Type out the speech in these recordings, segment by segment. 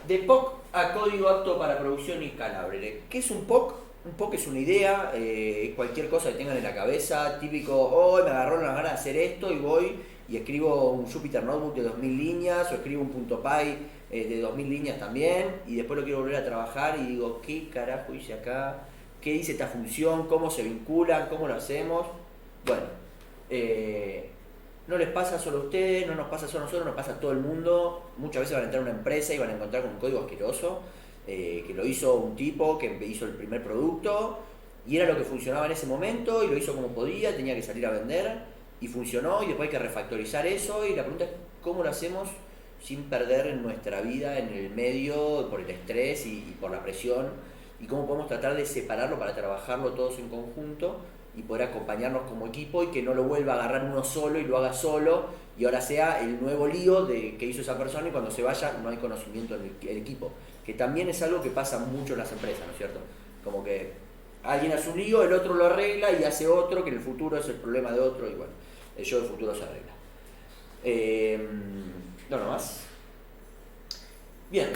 De POC a código apto para producción inscalable. ¿Qué es un POC? Un POC es una idea, cualquier cosa que tengan en la cabeza, típico, hoy me agarró las ganas de hacer esto y voy y escribo un Jupyter Notebook de 2000 líneas o escribo un .py de 2000 líneas también y después lo quiero volver a trabajar y digo, ¿qué carajo hice acá? ¿Qué dice esta función? ¿Cómo se vinculan? ¿Cómo lo hacemos? Bueno, no les pasa solo a ustedes, no nos pasa solo a nosotros, nos pasa a todo el mundo. Muchas veces van a entrar a una empresa y van a encontrar con un código asqueroso que lo hizo un tipo que hizo el primer producto y era lo que funcionaba en ese momento y lo hizo como podía, tenía que salir a vender y funcionó y después hay que refactorizar eso y la pregunta es cómo lo hacemos sin perder en nuestra vida en el medio por el estrés y por la presión y cómo podemos tratar de separarlo para trabajarlo todos en conjunto y poder acompañarnos como equipo y que no lo vuelva a agarrar uno solo y lo haga solo y ahora sea el nuevo lío que hizo esa persona y cuando se vaya no hay conocimiento en el equipo, que también es algo que pasa mucho en las empresas, ¿no es cierto? Como que alguien hace un lío, el otro lo arregla y hace otro que en el futuro es el problema de otro y bueno, el yo del futuro se arregla. No más. Bien.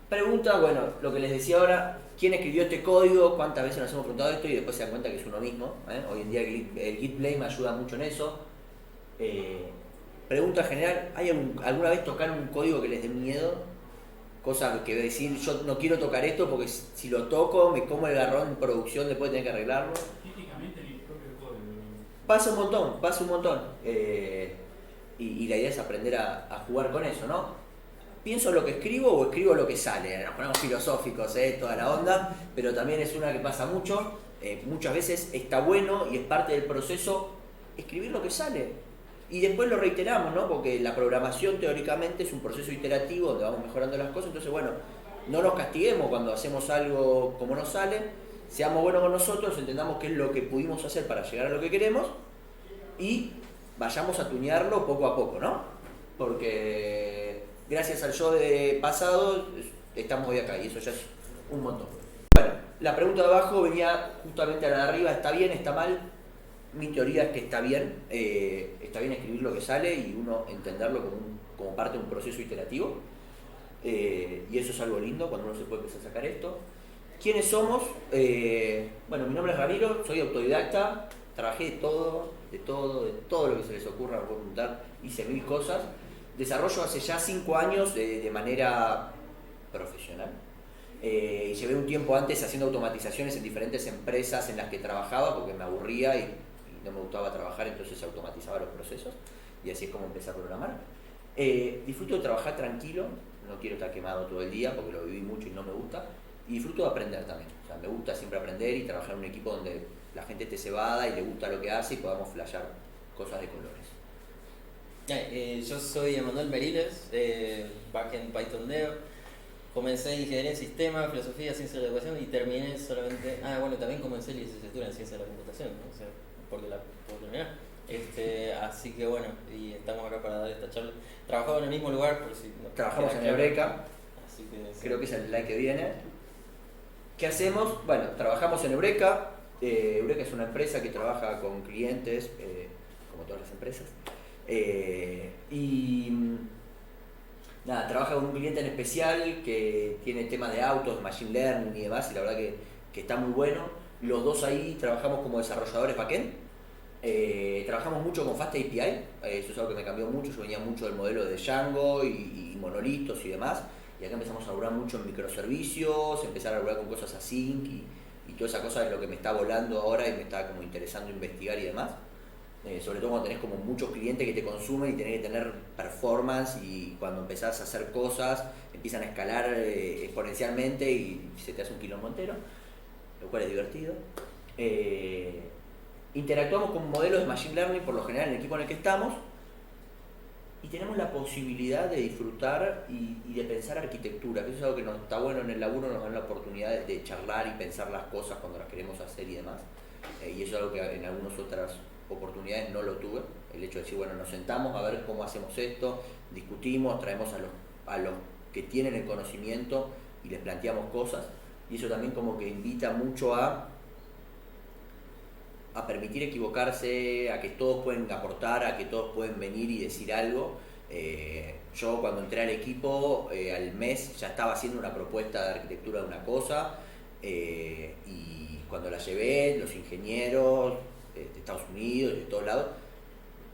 Pregunta, bueno, lo que les decía ahora, ¿quién escribió este código? ¿Cuántas veces nos hemos preguntado esto? Y después se dan cuenta que es uno mismo. Hoy en día el Git Blame ayuda mucho en eso. Pregunta general, ¿hay alguna vez tocaron un código que les dé miedo? Cosa que decir, yo no quiero tocar esto porque si lo toco me como el garrón en producción después de tener que arreglarlo. Típicamente mi propio código. Pasa un montón. Y la idea es aprender a jugar con eso, ¿no? ¿Pienso lo que escribo o escribo lo que sale? Nos ponemos filosóficos, toda la onda, pero también es una que pasa mucho. Muchas veces está bueno y es parte del proceso escribir lo que sale. Y después lo reiteramos, ¿no? Porque la programación teóricamente es un proceso iterativo donde vamos mejorando las cosas. Entonces, bueno, no nos castiguemos cuando hacemos algo como nos sale. Seamos buenos con nosotros, entendamos qué es lo que pudimos hacer para llegar a lo que queremos y vayamos a tunearlo poco a poco, ¿no? Porque gracias al yo de pasado estamos hoy acá y eso ya es un montón. Bueno, la pregunta de abajo venía justamente a la de arriba, ¿está bien, está mal? Mi teoría es que está bien escribir lo que sale y uno entenderlo como parte de un proceso iterativo y eso es algo lindo cuando uno se puede empezar a sacar esto. ¿Quiénes somos? Bueno, mi nombre es Ramiro, soy autodidacta, trabajé de todo lo que se les ocurra, puedo preguntar, hice 1000 cosas. Desarrollo hace ya 5 años de manera profesional. Y llevé un tiempo antes haciendo automatizaciones en diferentes empresas en las que trabajaba porque me aburría y no me gustaba trabajar, entonces automatizaba los procesos y así es como empecé a programar. Disfruto de trabajar tranquilo, no quiero estar quemado todo el día porque lo viví mucho y no me gusta. Y disfruto de aprender también, o sea, me gusta siempre aprender y trabajar en un equipo donde la gente esté cebada y le gusta lo que hace y podamos flashear cosas de colores. Yo soy Emanuel Meriles, backend Python Dev. Comencé ingeniería en sistemas, filosofía, ciencia de la educación y terminé solamente. Bueno, también comencé licenciatura en ciencia de la computación, ¿no? O sea, porque la puedo terminar. Así que bueno, y estamos acá para dar esta charla. Trabajaba en el mismo lugar, por si no. Trabajamos en Eureka, así que, sí. Creo que es el slide que viene. ¿Qué hacemos? Bueno, trabajamos en Eureka. Eureka es una empresa que trabaja con clientes, como todas las empresas. Nada, trabaja con un cliente en especial que tiene temas de autos, machine learning y demás, y la verdad que está muy bueno. Los dos ahí trabajamos como desarrolladores backend. Trabajamos mucho con Fast API, eso es algo que me cambió mucho. Yo venía mucho del modelo de Django y monolitos y demás, y acá empezamos a laburar mucho en microservicios, empezar a laburar con cosas async y toda esa cosa es lo que me está volando ahora y me está como interesando investigar y demás. Sobre todo cuando tenés como muchos clientes que te consumen y tenés que tener performance y cuando empezás a hacer cosas empiezan a escalar exponencialmente y se te hace un quilombo entero, lo cual es divertido. Interactuamos con modelos de machine learning por lo general en el equipo en el que estamos y tenemos la posibilidad de disfrutar y de pensar arquitectura, que eso es algo que nos está bueno en el laburo, nos dan la oportunidad de charlar y pensar las cosas cuando las queremos hacer y demás, y eso es algo que en algunas otras oportunidades no lo tuve, el hecho de decir, bueno, nos sentamos a ver cómo hacemos esto, discutimos, traemos a los que tienen el conocimiento y les planteamos cosas, y eso también como que invita mucho a permitir equivocarse, a que todos pueden aportar, a que todos pueden venir y decir algo, Yo cuando entré al equipo, al mes ya estaba haciendo una propuesta de arquitectura de una cosa, y cuando la llevé, los ingenieros de Estados Unidos, de todos lados,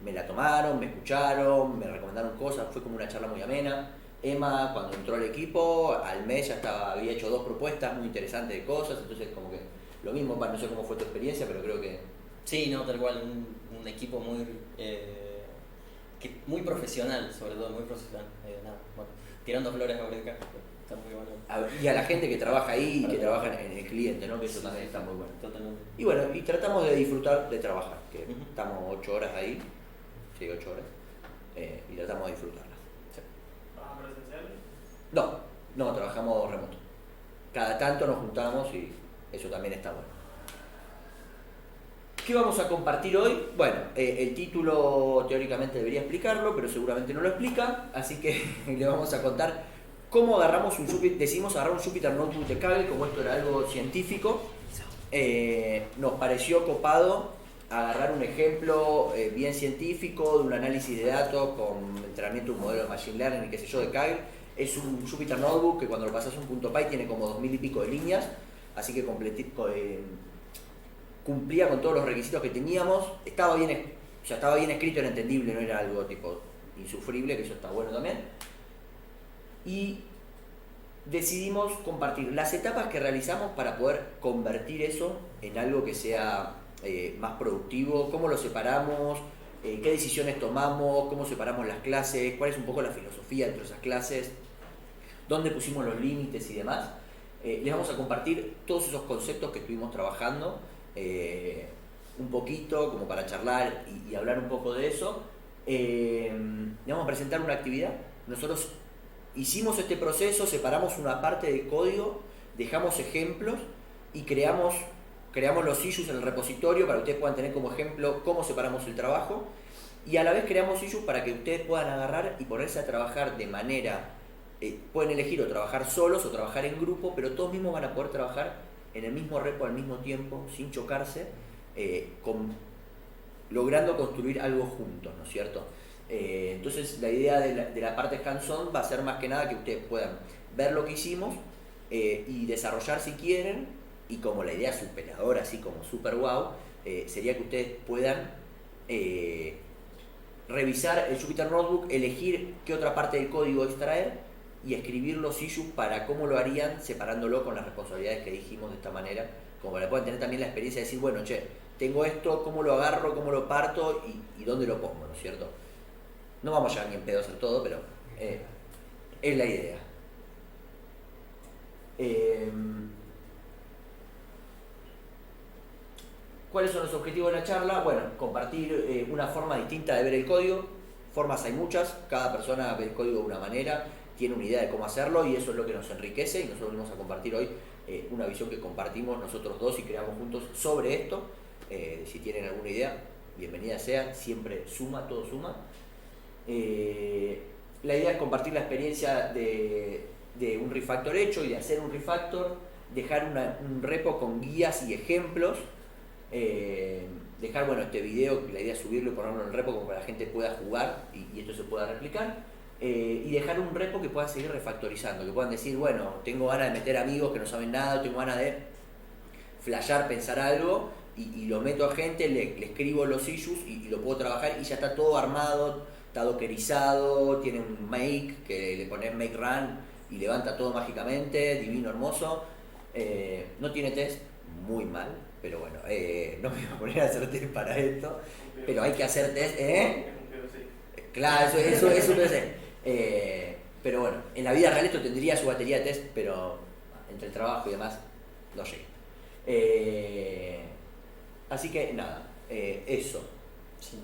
me la tomaron, me escucharon, me recomendaron cosas, fue como una charla muy amena. Emma, cuando entró al equipo, al mes ya había hecho 2 propuestas muy interesantes de cosas, entonces como que lo mismo, no sé cómo fue tu experiencia, pero creo que... Sí, no, tal cual, un equipo muy, muy profesional, sobre todo, muy profesional. Nada, bueno, tirando flores a Eureka, está muy bueno. Y a la gente que trabaja ahí y que trabaja en el cliente, ¿no? Que eso también está muy bueno. Totalmente. Y bueno, y tratamos de disfrutar de trabajar, que estamos 8 horas ahí, sí, 8 horas, y tratamos de disfrutarlas. ¿Trabajan presenciales? No, trabajamos remoto. Cada tanto nos juntamos y eso también está bueno. ¿Qué vamos a compartir hoy? Bueno, el título teóricamente debería explicarlo, pero seguramente no lo explica, así que le vamos a contar cómo agarramos un Jupyter, decidimos agarrar un Jupyter Notebook de Kaggle, como esto era algo científico. Nos pareció copado agarrar un ejemplo bien científico de un análisis de datos con entrenamiento de un modelo de Machine Learning y qué sé yo de Kaggle. Es un Jupyter Notebook que cuando lo pasas a un .py tiene como 2000 y pico de líneas, así que cumplía con todos los requisitos que teníamos, estaba bien escrito, era entendible, no era algo tipo insufrible, que eso está bueno también. Y decidimos compartir las etapas que realizamos para poder convertir eso en algo que sea más productivo, cómo lo separamos, qué decisiones tomamos, cómo separamos las clases, cuál es un poco la filosofía dentro de esas clases, dónde pusimos los límites y demás. Les vamos a compartir todos esos conceptos que estuvimos trabajando, un poquito como para charlar y hablar un poco de eso. Le vamos a presentar una actividad. Nosotros hicimos este proceso, separamos una parte del código, dejamos ejemplos y creamos los issues en el repositorio para que ustedes puedan tener como ejemplo cómo separamos el trabajo, y a la vez creamos issues para que ustedes puedan agarrar y ponerse a trabajar de manera, pueden elegir o trabajar solos o trabajar en grupo, pero todos mismos van a poder trabajar en el mismo repo al mismo tiempo, sin chocarse, logrando construir algo juntos, ¿no es cierto? Entonces la idea de la parte hands-on va a ser más que nada que ustedes puedan ver lo que hicimos y desarrollar si quieren, y como la idea superadora, así como super wow, sería que ustedes puedan revisar el Jupyter Notebook, elegir qué otra parte del código extraer y escribir los issues para cómo lo harían, separándolo con las responsabilidades que dijimos de esta manera, como para que puedan tener también la experiencia de decir, bueno, che, tengo esto, cómo lo agarro, cómo lo parto y dónde lo pongo, ¿no es cierto? No vamos ya ni en pedo a hacer todo, pero es la idea. ¿Cuáles son los objetivos de la charla? Bueno, compartir una forma distinta de ver el código. Formas hay muchas, cada persona ve el código de una manera, tiene una idea de cómo hacerlo y eso es lo que nos enriquece, y nosotros venimos a compartir hoy una visión que compartimos nosotros dos y creamos juntos sobre esto. Si tienen alguna idea, bienvenida sea, siempre suma, todo suma. La idea es compartir la experiencia de un refactor hecho y de hacer un refactor, dejar un repo con guías y ejemplos, dejar este video, la idea es subirlo y ponerlo en el repo como para que la gente pueda jugar y esto se pueda replicar, y dejar un repo que pueda seguir refactorizando, que puedan decir, bueno, tengo ganas de meter amigos que no saben nada, tengo ganas de flashear, pensar algo, y lo meto a gente, le escribo los issues y lo puedo trabajar y ya está todo armado, está dockerizado, tiene un make, que le pones make run y levanta todo mágicamente, divino, hermoso. No tiene test, muy mal, pero bueno, no me voy a poner a hacer test para esto, pero hay que hacer test, Claro, eso es un PC. Pero bueno, en la vida real esto tendría su batería de test, pero entre el trabajo y demás, no llega. Así que nada, eso. Sí.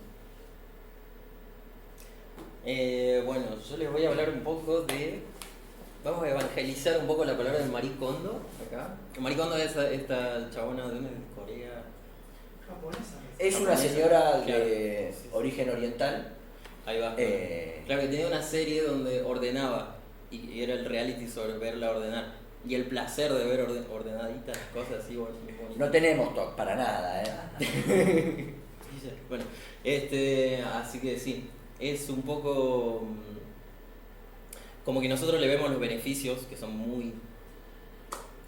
Bueno, yo les voy a hablar un poco de... Vamos a evangelizar un poco la palabra de Marie Kondo acá. Marie Kondo es esta chabona de Corea. Japonesa. Es una señora de origen oriental. Ahí va. Claro, que tenía una serie donde ordenaba y era el reality sobre verla ordenar. Y el placer de ver ordenaditas, cosas así bonitas. No tenemos TOC para nada, Bueno, así que sí. es un poco como que nosotros le vemos los beneficios, que son muy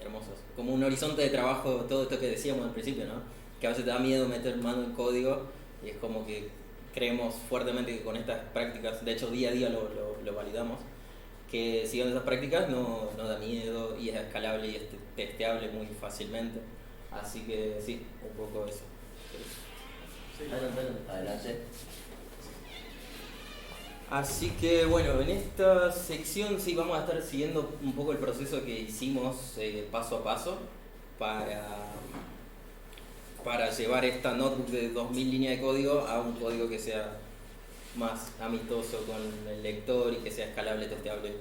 hermosos, como un horizonte de trabajo, todo esto que decíamos al principio, ¿no? Que a veces te da miedo meter mano en código y es como que creemos fuertemente que con estas prácticas, de hecho día a día lo validamos, que siguiendo esas prácticas no da miedo y es escalable y es testeable muy fácilmente. Así que sí, un poco eso. Sí. Adelante. Así que bueno, en esta sección sí vamos a estar siguiendo un poco el proceso que hicimos paso a paso para llevar esta notebook de 2000 líneas de código a un código que sea más amistoso con el lector y que sea escalable, testeable,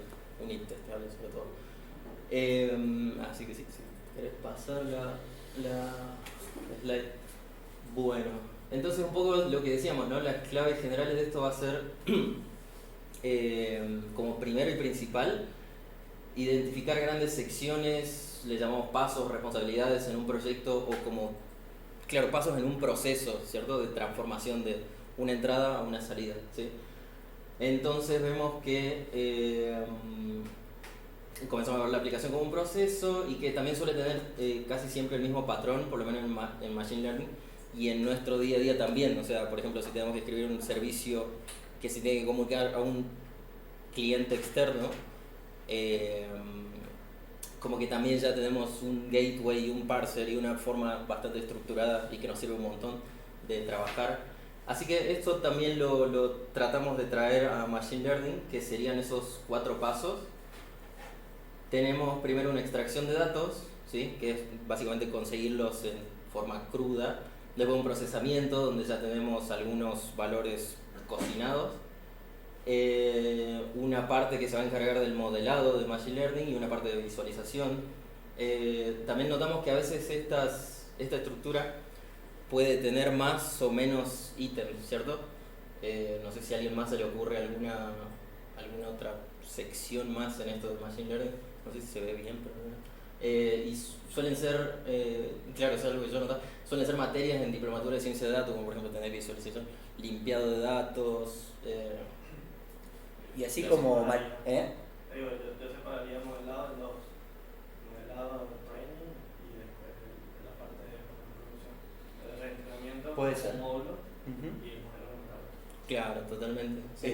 unit testeable sobre todo. Así que sí, ¿querés pasar la slide? Bueno, entonces un poco lo que decíamos, ¿no? Las claves generales de esto va a ser como primero y principal, identificar grandes secciones, le llamamos pasos, responsabilidades en un proyecto o como, claro, pasos en un proceso, ¿cierto? De transformación de una entrada a una salida, ¿sí? Entonces vemos que comenzamos a ver la aplicación como un proceso y que también suele tener casi siempre el mismo patrón, por lo menos en Machine Learning y en nuestro día a día también. O sea, por ejemplo, si tenemos que escribir un servicio que se tiene que comunicar a un cliente externo, como que también ya tenemos un gateway, un parser y una forma bastante estructurada y que nos sirve un montón de trabajar. Así que esto también lo tratamos de traer a Machine Learning, que serían esos 4 pasos. Tenemos primero una extracción de datos, ¿sí? Que es básicamente conseguirlos en forma cruda. Después un procesamiento, donde ya tenemos algunos valores cocinados. Una parte que se va a encargar del modelado de Machine Learning y una parte de visualización. También notamos que a veces esta estructura puede tener más o menos ítems, ¿cierto? No sé si a alguien más se le ocurre alguna otra sección más en esto de Machine Learning. No sé si se ve bien, pero bueno. Y suelen ser, claro, es algo que yo notaba, suelen ser materias en diplomatura de ciencia de datos, como por ejemplo tener visualización, limpiado de datos. Y así Yo como... Digo, yo separaría modelado en dos. Modelado de training y después de la parte de producción. El reentrenamiento Puede ser. un módulo Ujú. y el modelo montado. Claro, totalmente. Sí,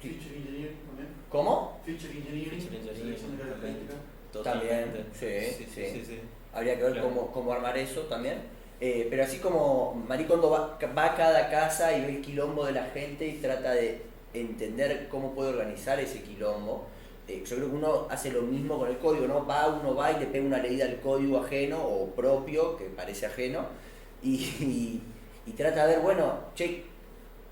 Feature engineering también. ¿Cómo? Feature engineering. Feature engineering Selección de características. totalmente. También, sí. Sí. Habría que ver Claro. cómo armar eso también. Pero así como Maricondo va a cada casa y ve el quilombo de la gente y trata de entender cómo puede organizar ese quilombo, yo creo que uno hace lo mismo con el código, ¿no? Uno va y le pega una leída al código ajeno o propio, que parece ajeno, y trata de ver, bueno, che,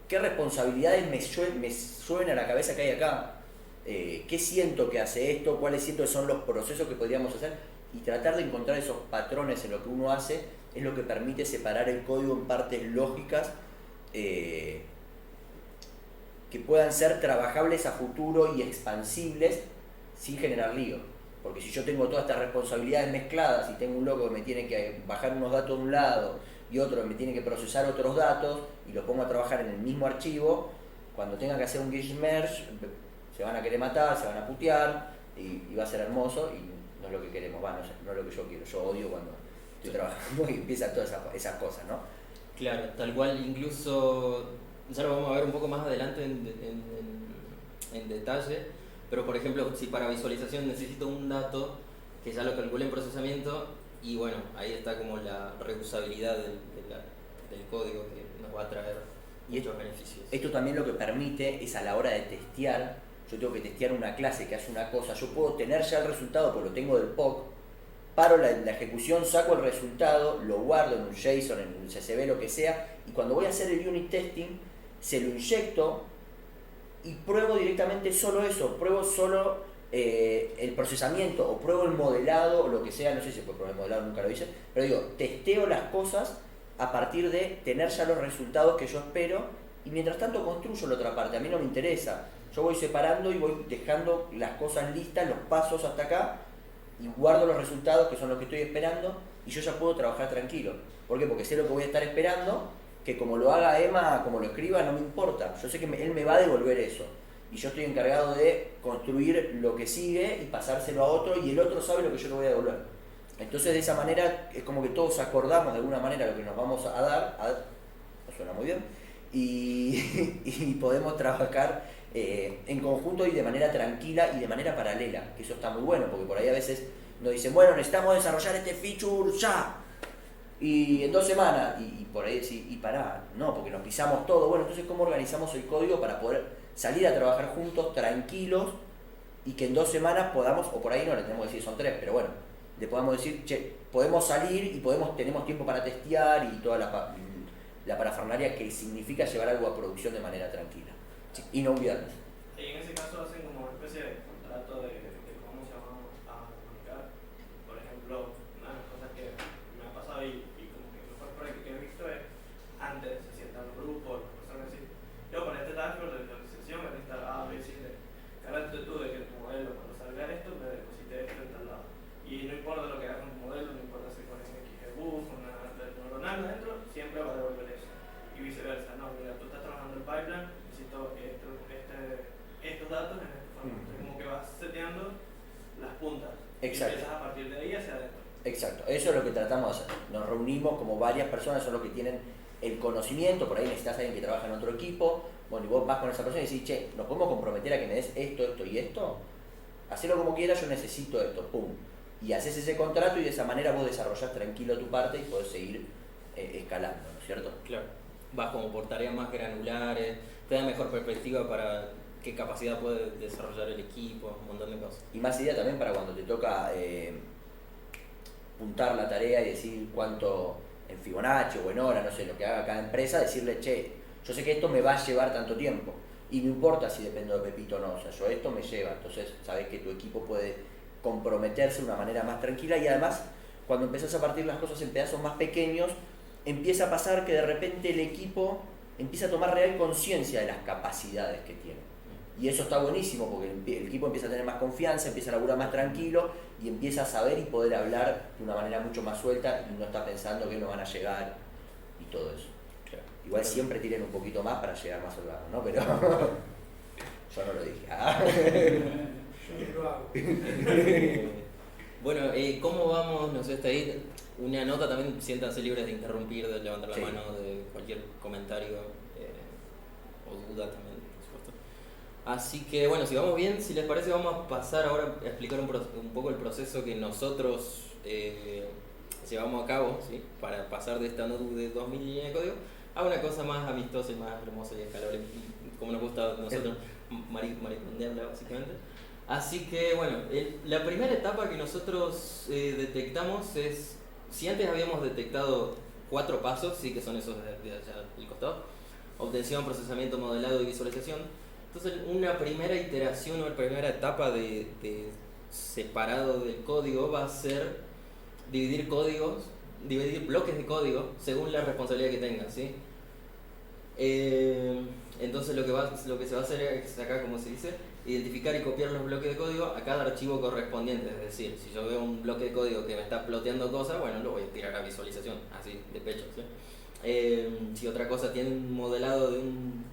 ¿qué responsabilidades me suenan a la cabeza que hay acá? ¿Qué siento que hace esto? ¿Cuáles siento que son los procesos que podríamos hacer? Y tratar de encontrar esos patrones en lo que uno hace es lo que permite separar el código en partes lógicas que puedan ser trabajables a futuro y expansibles sin generar lío. Porque si yo tengo todas estas responsabilidades mezcladas y tengo un loco que me tiene que bajar unos datos de un lado y otro que me tiene que procesar otros datos y los pongo a trabajar en el mismo archivo, cuando tenga que hacer un git merge se van a querer matar, se van a putear y va a ser hermoso y no es lo que queremos, no es lo que yo quiero. Yo odio cuando estoy trabajando y empiezan todas esas cosas, ¿no? Claro, tal cual, incluso ya lo vamos a ver un poco más adelante en detalle, pero por ejemplo, si para visualización necesito un dato que ya lo calcule en procesamiento, y bueno, ahí está como la reusabilidad del código que nos va a traer muchos beneficios. Esto también lo que permite es a la hora de testear, yo tengo que testear una clase que hace una cosa, yo puedo tener ya el resultado porque lo tengo del POC, paro la ejecución, saco el resultado, lo guardo en un JSON, en un CSV, lo que sea, y cuando voy a hacer el unit testing, se lo inyecto y pruebo directamente solo eso, pruebo solo el procesamiento o pruebo el modelado o lo que sea, no sé si se puede probar el modelado, nunca lo hice, pero digo, testeo las cosas a partir de tener ya los resultados que yo espero y mientras tanto construyo la otra parte, a mí no me interesa, yo voy separando y voy dejando las cosas listas, los pasos hasta acá y guardo los resultados que son los que estoy esperando y yo ya puedo trabajar tranquilo. ¿Por qué? Porque sé lo que voy a estar esperando que como lo haga Emma, como lo escriba, no me importa. Yo sé que él me va a devolver eso. Y yo estoy encargado de construir lo que sigue y pasárselo a otro, y el otro sabe lo que yo le voy a devolver. Entonces de esa manera es como que todos acordamos de alguna manera lo que nos vamos a dar, no suena muy bien, y podemos trabajar en conjunto y de manera tranquila y de manera paralela, que eso está muy bueno, porque por ahí a veces nos dicen, bueno, necesitamos desarrollar este feature ya, y en 2 semanas, y por ahí decir, y pará, no, porque nos pisamos todo. Bueno, entonces ¿cómo organizamos el código para poder salir a trabajar juntos, tranquilos, y que en 2 semanas podamos, o por ahí no le tenemos que decir son 3, pero bueno, le podamos decir, che, podemos salir y tenemos tiempo para testear y toda la parafernalia que significa llevar algo a producción de manera tranquila, y no un viernes. Y en ese caso hacen como una especie de contrato de cómo se llama a comunicar. Por ejemplo, una de las cosas que me ha pasado y como que mejor práctica que he visto es antes se sientan los grupos, las personas decir, yo para este dashboard de visualización me necesito A, B, C, D. Cárgate tú de que tu modelo cuando salga esto me deposite esto en tal lado. Y no importa lo que hagas con tu modelo, no importa si pones XGBoost, una red neuronal adentro, siempre va a devolver eso. Y viceversa, no, mira, tú estás trabajando el pipeline, necesito estos datos en este formato. Es como que vas seteando las puntas. Exacto. Y empiezas a partir de ahí hacia adentro. Exacto, eso es lo que tratamos de hacer. Nos reunimos como varias personas, son los que tienen el conocimiento, por ahí necesitas a alguien que trabaja en otro equipo, bueno, y vos vas con esa persona y decís, che, ¿nos podemos comprometer a que me des esto, esto y esto? Hacelo como quieras, yo necesito esto, pum. Y haces ese contrato y de esa manera vos desarrollás tranquilo tu parte y podés seguir escalando, ¿no es cierto? Claro. Vas como por tareas más granulares, te da mejor perspectiva para qué capacidad puede desarrollar el equipo, un montón de cosas. Y más idea también para cuando te toca puntar la tarea y decir cuánto en Fibonacci o en hora, no sé, lo que haga cada empresa, decirle, che, yo sé que esto me va a llevar tanto tiempo y no importa si dependo de Pepito o no, o sea, yo esto me lleva, entonces sabes que tu equipo puede comprometerse de una manera más tranquila y además cuando empezás a partir las cosas en pedazos más pequeños, empieza a pasar que de repente el equipo empieza a tomar real conciencia de las capacidades que tiene. Y eso está buenísimo porque el equipo empieza a tener más confianza, empieza a laburar más tranquilo y empieza a saber y poder hablar de una manera mucho más suelta y no está pensando que no van a llegar y todo eso. Claro. Igual siempre tiren un poquito más para llegar más holgado, ¿no? Pero yo no lo dije. Yo lo hago. Bueno, ¿cómo vamos? No sé, está ahí una nota también, siéntanse libres de interrumpir, de levantar la Sí. mano, de cualquier comentario o duda también, por supuesto. Así que bueno, si vamos bien, si les parece vamos a pasar ahora a explicar un poco el proceso que nosotros llevamos a cabo, ¿sí? Para pasar de esta notebook de 2000 líneas de código a una cosa más amistosa y más hermosa y escalable, como nos gusta a nosotros, maricondearla básicamente. Así que bueno, la primera etapa que nosotros detectamos es, si antes habíamos detectado 4 pasos, sí que son esos de allá del costado, obtención, procesamiento, modelado y visualización. Entonces una primera iteración o primera etapa de separado del código va a ser dividir bloques de código según la responsabilidad que tengan, ¿sí? Entonces lo que se va a hacer es acá, como se dice, identificar y copiar los bloques de código a cada archivo correspondiente. Es decir, si yo veo un bloque de código que me está ploteando cosas, bueno, lo voy a tirar a visualización, así, de pecho, ¿sí? Si otra cosa tiene un modelado un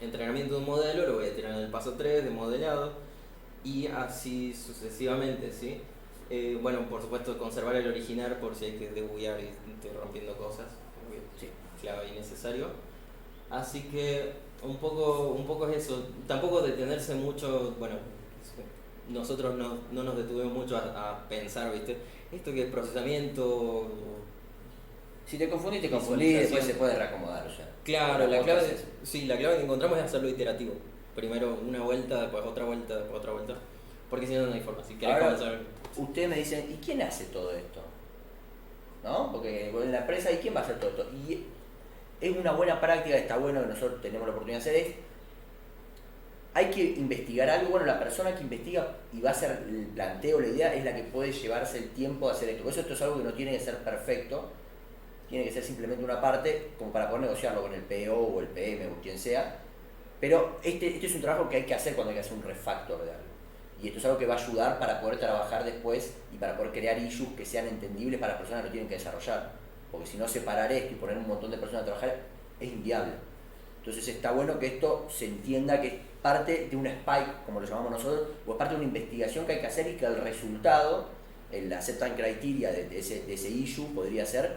entrenamiento de un modelo, lo voy a tirar en el paso 3 de modelado y así sucesivamente, ¿sí? Bueno, por supuesto conservar el original por si hay que debuguear y estoy rompiendo cosas, Sí. clave y necesario. Así que un poco es eso, tampoco detenerse mucho, bueno, nosotros no nos detuvimos mucho a pensar, ¿viste? Esto que es procesamiento. Si te confundís, después se puede reacomodar. O sea, Claro, la clave que encontramos es hacerlo iterativo. Primero una vuelta, después otra vuelta, después otra vuelta. Porque si no, no hay forma. Si querés ahora, comenzar. ustedes me dicen, ¿y quién hace todo esto? ¿No? Porque en la empresa, ¿y quién va a hacer todo esto? Y es una buena práctica, está bueno que nosotros tenemos la oportunidad de hacer es, hay que investigar algo, bueno, la persona que investiga y va a hacer el planteo, la idea, es la que puede llevarse el tiempo de hacer esto. Por eso esto es algo que no tiene que ser perfecto, tiene que ser simplemente una parte como para poder negociarlo con el PO o el PM o quien sea, pero este es un trabajo que hay que hacer cuando hay que hacer un refactor de algo. Y esto es algo que va a ayudar para poder trabajar después y para poder crear issues que sean entendibles para las personas que lo tienen que desarrollar. porque si no separar esto y poner un montón de personas a trabajar es inviable. Entonces está bueno que esto se entienda que es parte de un spike, como lo llamamos nosotros, o es parte de una investigación que hay que hacer y que el resultado, el acceptance criteria de ese issue podría ser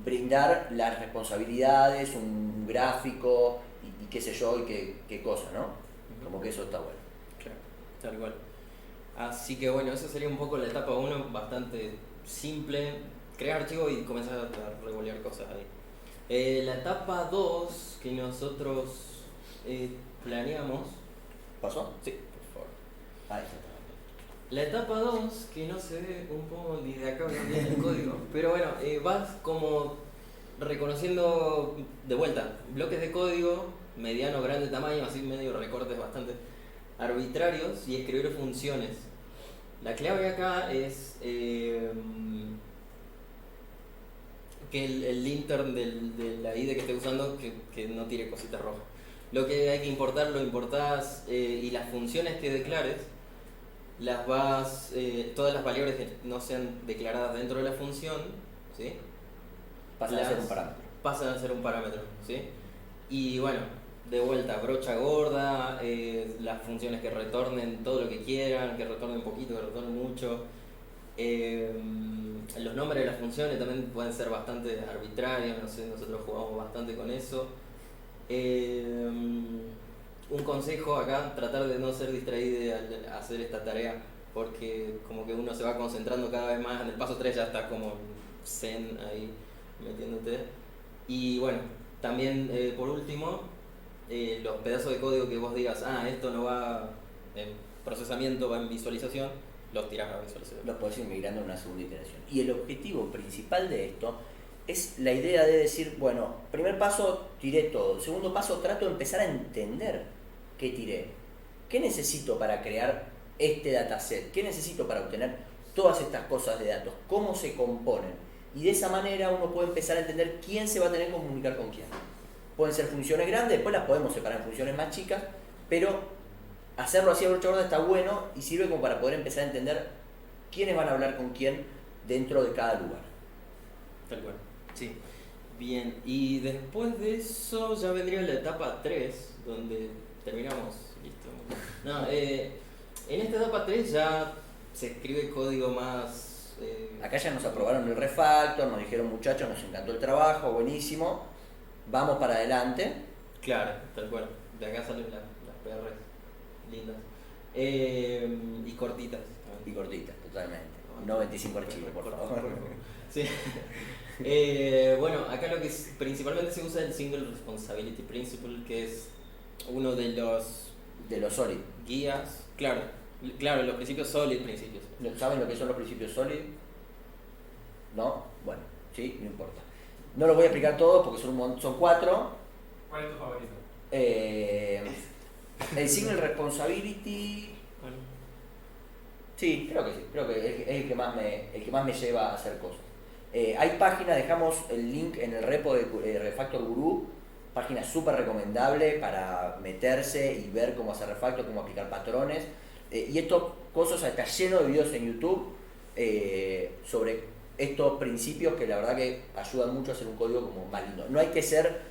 brindar las responsabilidades, un gráfico y qué sé yo, y qué cosa, ¿no? Como que eso está bueno. Claro, tal cual. Así que bueno, esa sería un poco la etapa 1, bastante simple. Crear archivo y comenzar a revolear cosas ahí. La etapa 2 que nosotros planeamos... ¿Pasó? Sí, por favor. Ahí está. La etapa 2, que no se ve un poco ni de acá bien el código, pero bueno, vas como reconociendo de vuelta bloques de código, mediano, grande tamaño, así medio recortes bastante arbitrarios y escribir funciones. La clave acá es que el linter de la IDE que estés usando que no tire cositas rojas. Lo que hay que importar lo importás y las funciones que declares las vas, todas las variables que no sean declaradas dentro de la función, ¿sí? Pasan a ser un parámetro. Pasan a ser un parámetro, ¿sí? Y bueno, de vuelta, brocha gorda, las funciones que retornen todo lo que quieran, que retornen poquito, que retornen mucho. Los nombres de las funciones también pueden ser bastante arbitrarios, no sé, nosotros jugamos bastante con eso. Un consejo acá, tratar de no ser distraído al hacer esta tarea, porque como que uno se va concentrando cada vez más. En el paso 3 ya está como zen ahí metiéndote. Y bueno, también por último, los pedazos de código que vos digas, esto no va en procesamiento, va en visualización, los tirás a visualización. Los podés ir migrando en una segunda iteración. Y el objetivo principal de esto es la idea de decir, bueno, primer paso, tiré todo. Segundo paso, trato de empezar a entender qué tiré. ¿Qué necesito para crear este dataset? ¿Qué necesito para obtener todas estas cosas de datos? ¿Cómo se componen? Y de esa manera uno puede empezar a entender quién se va a tener que comunicar con quién. Pueden ser funciones grandes, después las podemos separar en funciones más chicas, pero hacerlo así a brocha gorda está bueno y sirve como para poder empezar a entender quiénes van a hablar con quién dentro de cada lugar. Tal cual, sí. Bien, y después de eso ya vendría la etapa 3, donde terminamos, listo. No, en esta etapa 3 ya se escribe código más... Acá ya nos aprobaron el refactor, nos dijeron muchachos, nos encantó el trabajo, buenísimo, vamos para adelante. Claro, tal cual, de acá salen las PRs lindas. Y cortitas también. Y cortitas, totalmente. No 25 archivos, por favor. Sí. Bueno, acá lo que principalmente se usa es el Single Responsibility Principle, que es uno de los SOLID. guías, claro, los principios SOLID, principios. ¿Saben lo que son los principios SOLID? ¿No? Bueno, sí, no importa. No los voy a explicar todos porque son 4. ¿Cuál es tu favorito? El Single Responsibility... Bueno, sí, creo que es el que más me lleva a hacer cosas. Hay páginas, dejamos el link en el repo de Refactor Guru, página súper recomendable para meterse y ver cómo hacer refactor, cómo aplicar patrones. Y estos cosas, está lleno de videos en YouTube sobre estos principios que la verdad que ayudan mucho a hacer un código como más lindo. No hay que ser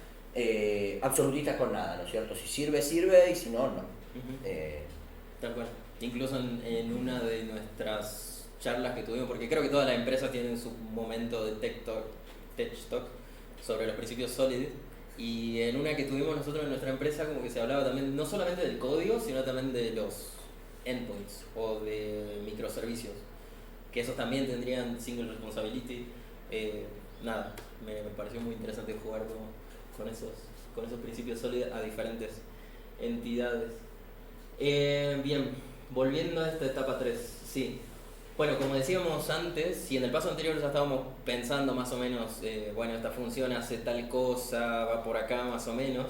absolutistas con nada, ¿no es cierto? Si sirve, sirve, y si no, no. tal cual. Incluso en una de nuestras charlas que tuvimos, porque creo que todas las empresas tienen su momento de Tech Talk sobre los principios SOLID, y en una que tuvimos nosotros en nuestra empresa como que se hablaba también no solamente del código, sino también de los endpoints o de microservicios, que esos también tendrían single responsibility. Nada, me pareció muy interesante jugar con esos principios sólidos a diferentes entidades. Bien, volviendo a esta etapa 3, sí. Bueno, como decíamos antes, si en el paso anterior ya estábamos pensando más o menos, bueno, esta función hace tal cosa, va por acá más o menos,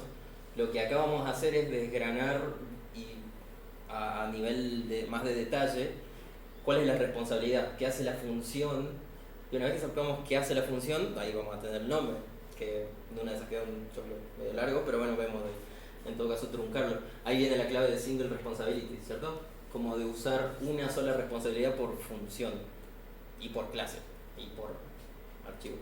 lo que acá vamos a hacer es desgranar y a nivel más de detalle cuál es la responsabilidad, qué hace la función, y una vez que sepamos qué hace la función, ahí vamos a tener el nombre, que de una de esas queda un choclo medio largo, pero bueno, vemos en todo caso truncarlo. Ahí viene la clave de single responsibility, ¿cierto? Como de usar una sola responsabilidad por función y por clase y por archivo.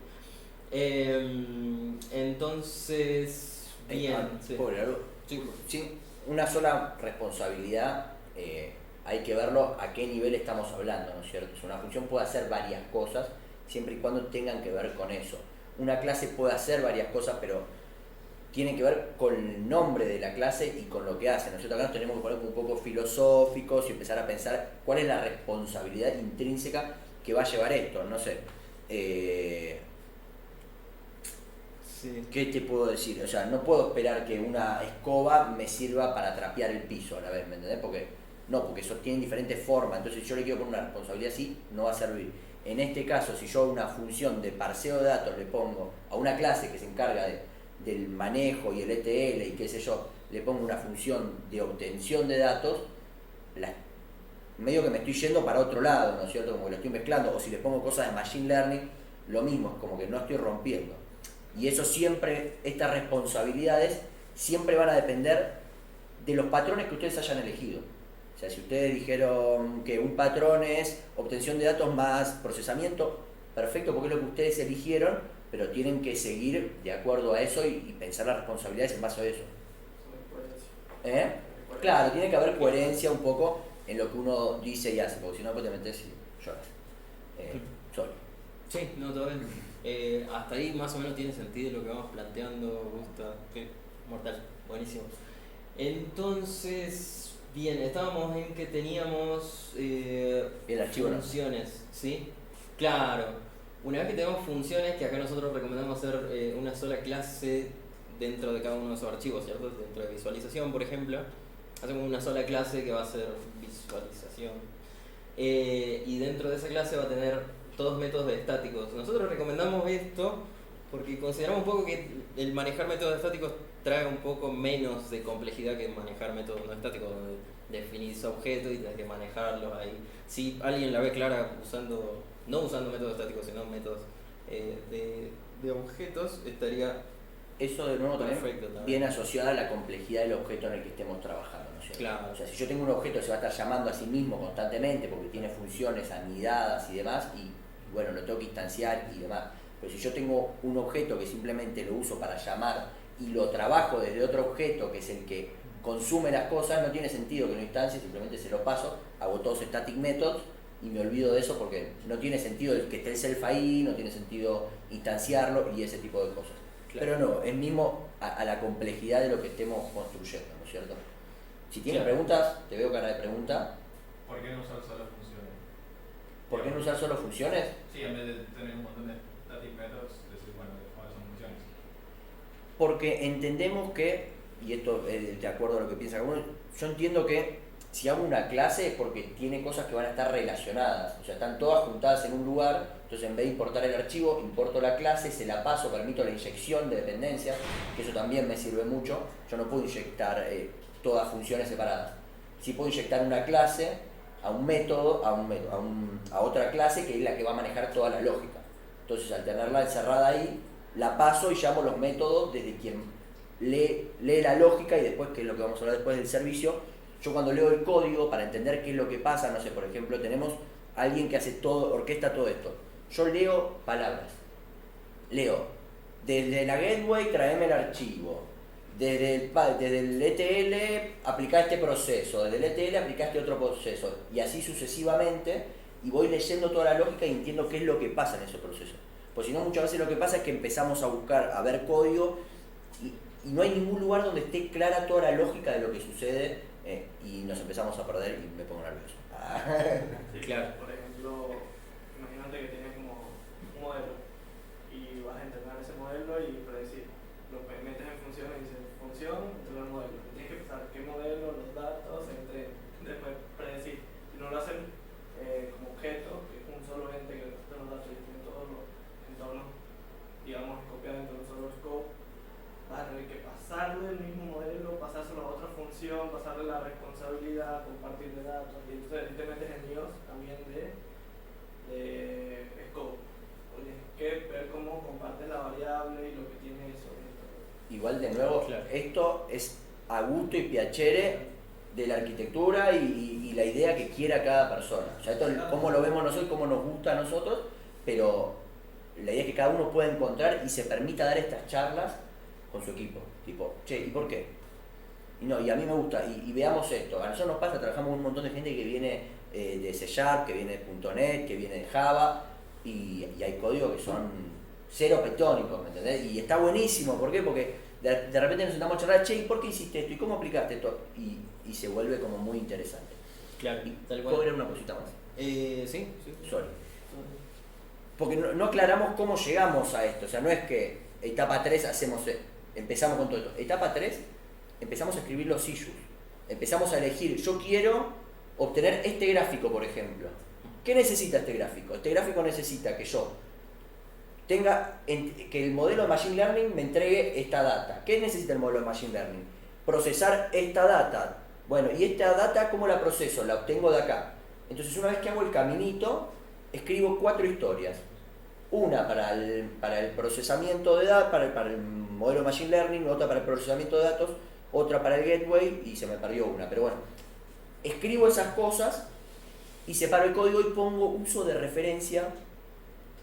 Entonces, bien. Sí. Pobre, algo. Sí. Sin una sola responsabilidad, hay que verlo a qué nivel estamos hablando, ¿no es cierto? O sea, una función puede hacer varias cosas siempre y cuando tengan que ver con eso. Una clase puede hacer varias cosas, pero tiene que ver con el nombre de la clase y con lo que hace, ¿no es cierto? Acá nos tenemos que poner un poco filosóficos y empezar a pensar cuál es la responsabilidad intrínseca que va a llevar esto, no sé. Sí. ¿Qué te puedo decir? O sea, no puedo esperar que una escoba me sirva para trapear el piso a la vez, ¿me entendés? Porque eso tiene diferentes formas, entonces si yo le quiero poner una responsabilidad así, no va a servir. En este caso, si yo a una función de parseo de datos le pongo a una clase que se encarga del manejo y el ETL y qué sé yo, le pongo una función de obtención de datos, medio que me estoy yendo para otro lado, ¿no es cierto? Como que lo estoy mezclando, o si le pongo cosas de Machine Learning, lo mismo, es como que no estoy rompiendo. Y eso siempre, estas responsabilidades, siempre van a depender de los patrones que ustedes hayan elegido. O sea, si ustedes dijeron que un patrón es obtención de datos más procesamiento, perfecto, porque es lo que ustedes eligieron, pero tienen que seguir de acuerdo a eso y pensar las responsabilidades en base a eso. Claro, tiene que haber coherencia un poco en lo que uno dice y hace, porque si no después te metes y lloras. Sorry. Sí, no, todo bien. Hasta ahí más o menos tiene sentido lo que vamos planteando, gusta. Sí, mortal, buenísimo. Entonces, bien, estábamos en que teníamos el archivo funciones, ¿sí? Claro, una vez que tenemos funciones, que acá nosotros recomendamos hacer una sola clase dentro de cada uno de esos archivos, ¿cierto? Dentro de visualización, por ejemplo, hacemos una sola clase que va a ser visualización. Y dentro de esa clase va a tener todos métodos estáticos. Nosotros recomendamos esto porque consideramos un poco que el manejar métodos estáticos trae un poco menos de complejidad que manejar métodos no estáticos, donde definís objetos y tenés que manejarlos ahí. Si alguien la ve clara no usando métodos estáticos, sino métodos de objetos, estaría eso de nuevo también perfecto, viene asociada a la complejidad del objeto en el que estemos trabajando, ¿no es cierto? Claro. O sea, si yo tengo un objeto que se va a estar llamando a sí mismo constantemente porque tiene funciones anidadas y demás, y bueno, lo tengo que instanciar y demás. Pero si yo tengo un objeto que simplemente lo uso para llamar y lo trabajo desde otro objeto que es el que consume las cosas, no tiene sentido que lo instancie, simplemente se lo paso, hago todos static methods y me olvido de eso porque no tiene sentido que esté el self ahí, no tiene sentido instanciarlo y ese tipo de cosas. Claro. Pero no, es mismo a la complejidad de lo que estemos construyendo, ¿no es cierto? Si tienen preguntas, te veo cara de pregunta. ¿Por qué no usar solo funciones? ¿Por qué no usar solo funciones? Sí, en vez de tener un montón de static methods, decir, bueno, ahora son funciones. Porque entendemos que, y esto es de acuerdo a lo que piensa cada uno, yo entiendo que si hago una clase es porque tiene cosas que van a estar relacionadas, o sea, están todas juntadas en un lugar, entonces en vez de importar el archivo, importo la clase, se la paso, permito la inyección de dependencias, que eso también me sirve mucho. Yo no puedo inyectar todas funciones separadas. Sí puedo inyectar una clase a un método, a otra clase que es la que va a manejar toda la lógica. Entonces al tenerla encerrada ahí, la paso y llamo los métodos desde quien lee la lógica y después, que es lo que vamos a hablar después del servicio. Yo cuando leo el código para entender qué es lo que pasa, no sé, por ejemplo, tenemos alguien que hace todo, orquesta todo esto. Yo leo palabras. Leo, desde la gateway traeme el archivo. Desde el ETL aplica este proceso. Desde el ETL aplica este otro proceso. Y así sucesivamente. Y voy leyendo toda la lógica y entiendo qué es lo que pasa en ese proceso. Pues si no, muchas veces lo que pasa es que empezamos a buscar, a ver código y no hay ningún lugar donde esté clara toda la lógica de lo que sucede. Y nos empezamos a perder y me pongo nervioso. Sí, claro. Por ejemplo, imagínate que tienes como un modelo y vas a entrenar ese modelo y predecir. Lo metes en función y dices función, entrenar el modelo. Tienes que pensar qué modelo, los datos, después predecir. Si no lo hacen como objeto, que es un solo ente que recoge los datos y tiene todos los entornos, digamos, copiados dentro de un solo scope, vas a tener que pasarle el mismo modelo, pasárselo a otra función, pasarle la responsabilidad, compartir de datos, y entonces te metes en líos también de scope. Tienes que ver cómo compartes la variable y lo que tiene eso. Igual de nuevo, claro. Esto es a gusto y piacere de la arquitectura y la idea que quiera cada persona. O sea, esto es cómo lo vemos nosotros, cómo nos gusta a nosotros, pero la idea es que cada uno pueda encontrar y se permita dar estas charlas con su equipo. Tipo, che, ¿y por qué? Y no, y a mí me gusta, y veamos esto. A nosotros nos pasa, trabajamos con un montón de gente que viene de C#, que viene de .NET, que viene de Java, y hay códigos que son cero petónicos, ¿me entendés? Y está buenísimo, ¿por qué? Porque de repente nos sentamos a charlar, che, ¿y por qué hiciste esto? ¿Y cómo aplicaste esto? Y se vuelve como muy interesante. Claro, Y tal puedo cual. agregar una cosita más. Sí. Sorry. Porque no aclaramos cómo llegamos a esto, o sea, no es que etapa 3 empezamos con todo esto. Etapa 3, empezamos a escribir los issues. Empezamos a elegir, yo quiero obtener este gráfico, por ejemplo. ¿Qué necesita este gráfico? Este gráfico necesita que yo tenga, que el modelo de Machine Learning me entregue esta data. ¿Qué necesita el modelo de Machine Learning? Procesar esta data. Bueno, ¿y esta data cómo la proceso? La obtengo de acá. Entonces, una vez que hago el caminito, escribo 4 historias. Una para el procesamiento de datos, para el modelo de Machine Learning, otra para el procesamiento de datos, otra para el gateway, y se me perdió una. Pero bueno, escribo esas cosas y separo el código y pongo uso de referencia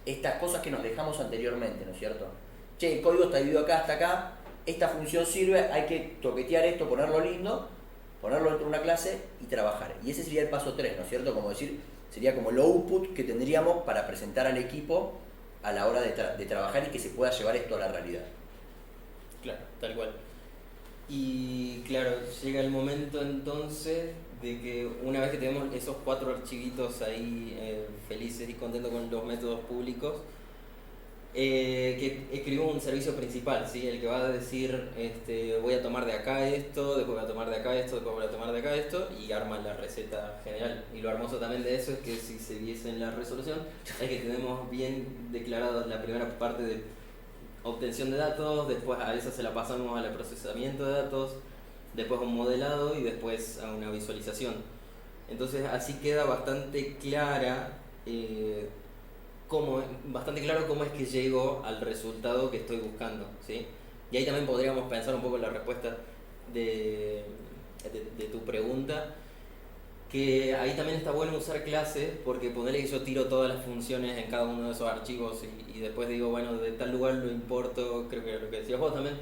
estas cosas que nos dejamos anteriormente, ¿no es cierto? Che, el código está dividido acá hasta acá, esta función sirve, hay que toquetear esto, ponerlo lindo, ponerlo dentro de una clase y trabajar. Y ese sería el paso 3, ¿no es cierto? Como decir, sería como el output que tendríamos para presentar al equipo a la hora de trabajar y que se pueda llevar esto a la realidad. Claro, tal cual. Y claro, llega el momento entonces de que una vez que tenemos esos 4 archivitos ahí felices y contentos con los métodos públicos, que escribimos un servicio principal, ¿sí? El que va a decir, voy a tomar de acá esto, después voy a tomar de acá esto, después voy a tomar de acá esto, y arma la receta general. Y lo hermoso también de eso es que si se viese en la resolución, es que tenemos bien declarada la primera parte de obtención de datos, después a esa se la pasamos al procesamiento de datos, después a un modelado y después a una visualización. Entonces así queda bastante clara, bastante claro cómo es que llego al resultado que estoy buscando, ¿sí? Y ahí también podríamos pensar un poco en la respuesta de tu pregunta, que ahí también está bueno usar clases, porque ponerle que yo tiro todas las funciones en cada uno de esos archivos y después digo, bueno, de tal lugar lo importo, creo que lo que decías vos también,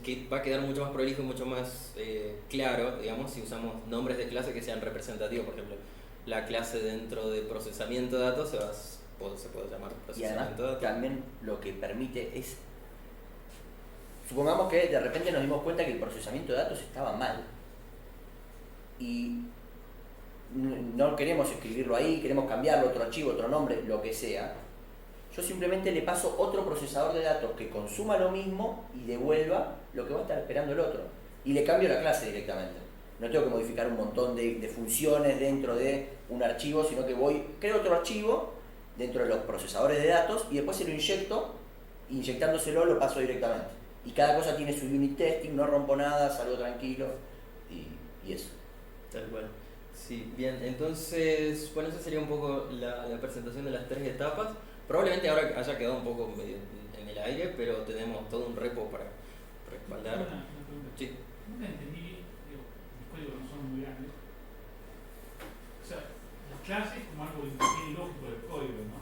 que va a quedar mucho más prolijo y mucho más claro, digamos, si usamos nombres de clase que sean representativos. Por ejemplo, la clase dentro de procesamiento de datos se puede llamar Y procesamiento además de datos. también lo que permite es, supongamos que de repente nos dimos cuenta que el procesamiento de datos estaba mal y no queremos escribirlo ahí, queremos cambiarlo, otro archivo, otro nombre, lo que sea. Yo simplemente le paso otro procesador de datos que consuma lo mismo y devuelva lo que va a estar esperando el otro. Y le cambio la clase directamente. No tengo que modificar un montón de funciones dentro de un archivo, sino que creo otro archivo dentro de los procesadores de datos y después se lo inyecto, inyectándoselo lo paso directamente. Y cada cosa tiene su unit testing, no rompo nada, salgo tranquilo y eso. Tal cual. Sí, bien, entonces, bueno, esa sería un poco la presentación de las 3 etapas. Probablemente ahora haya quedado un poco medio en el aire, pero tenemos todo un repo para respaldar. Una pregunta. Sí. Nunca entendí, los códigos no son muy grandes. O sea, las clases como algo bien lógico del código, ¿no?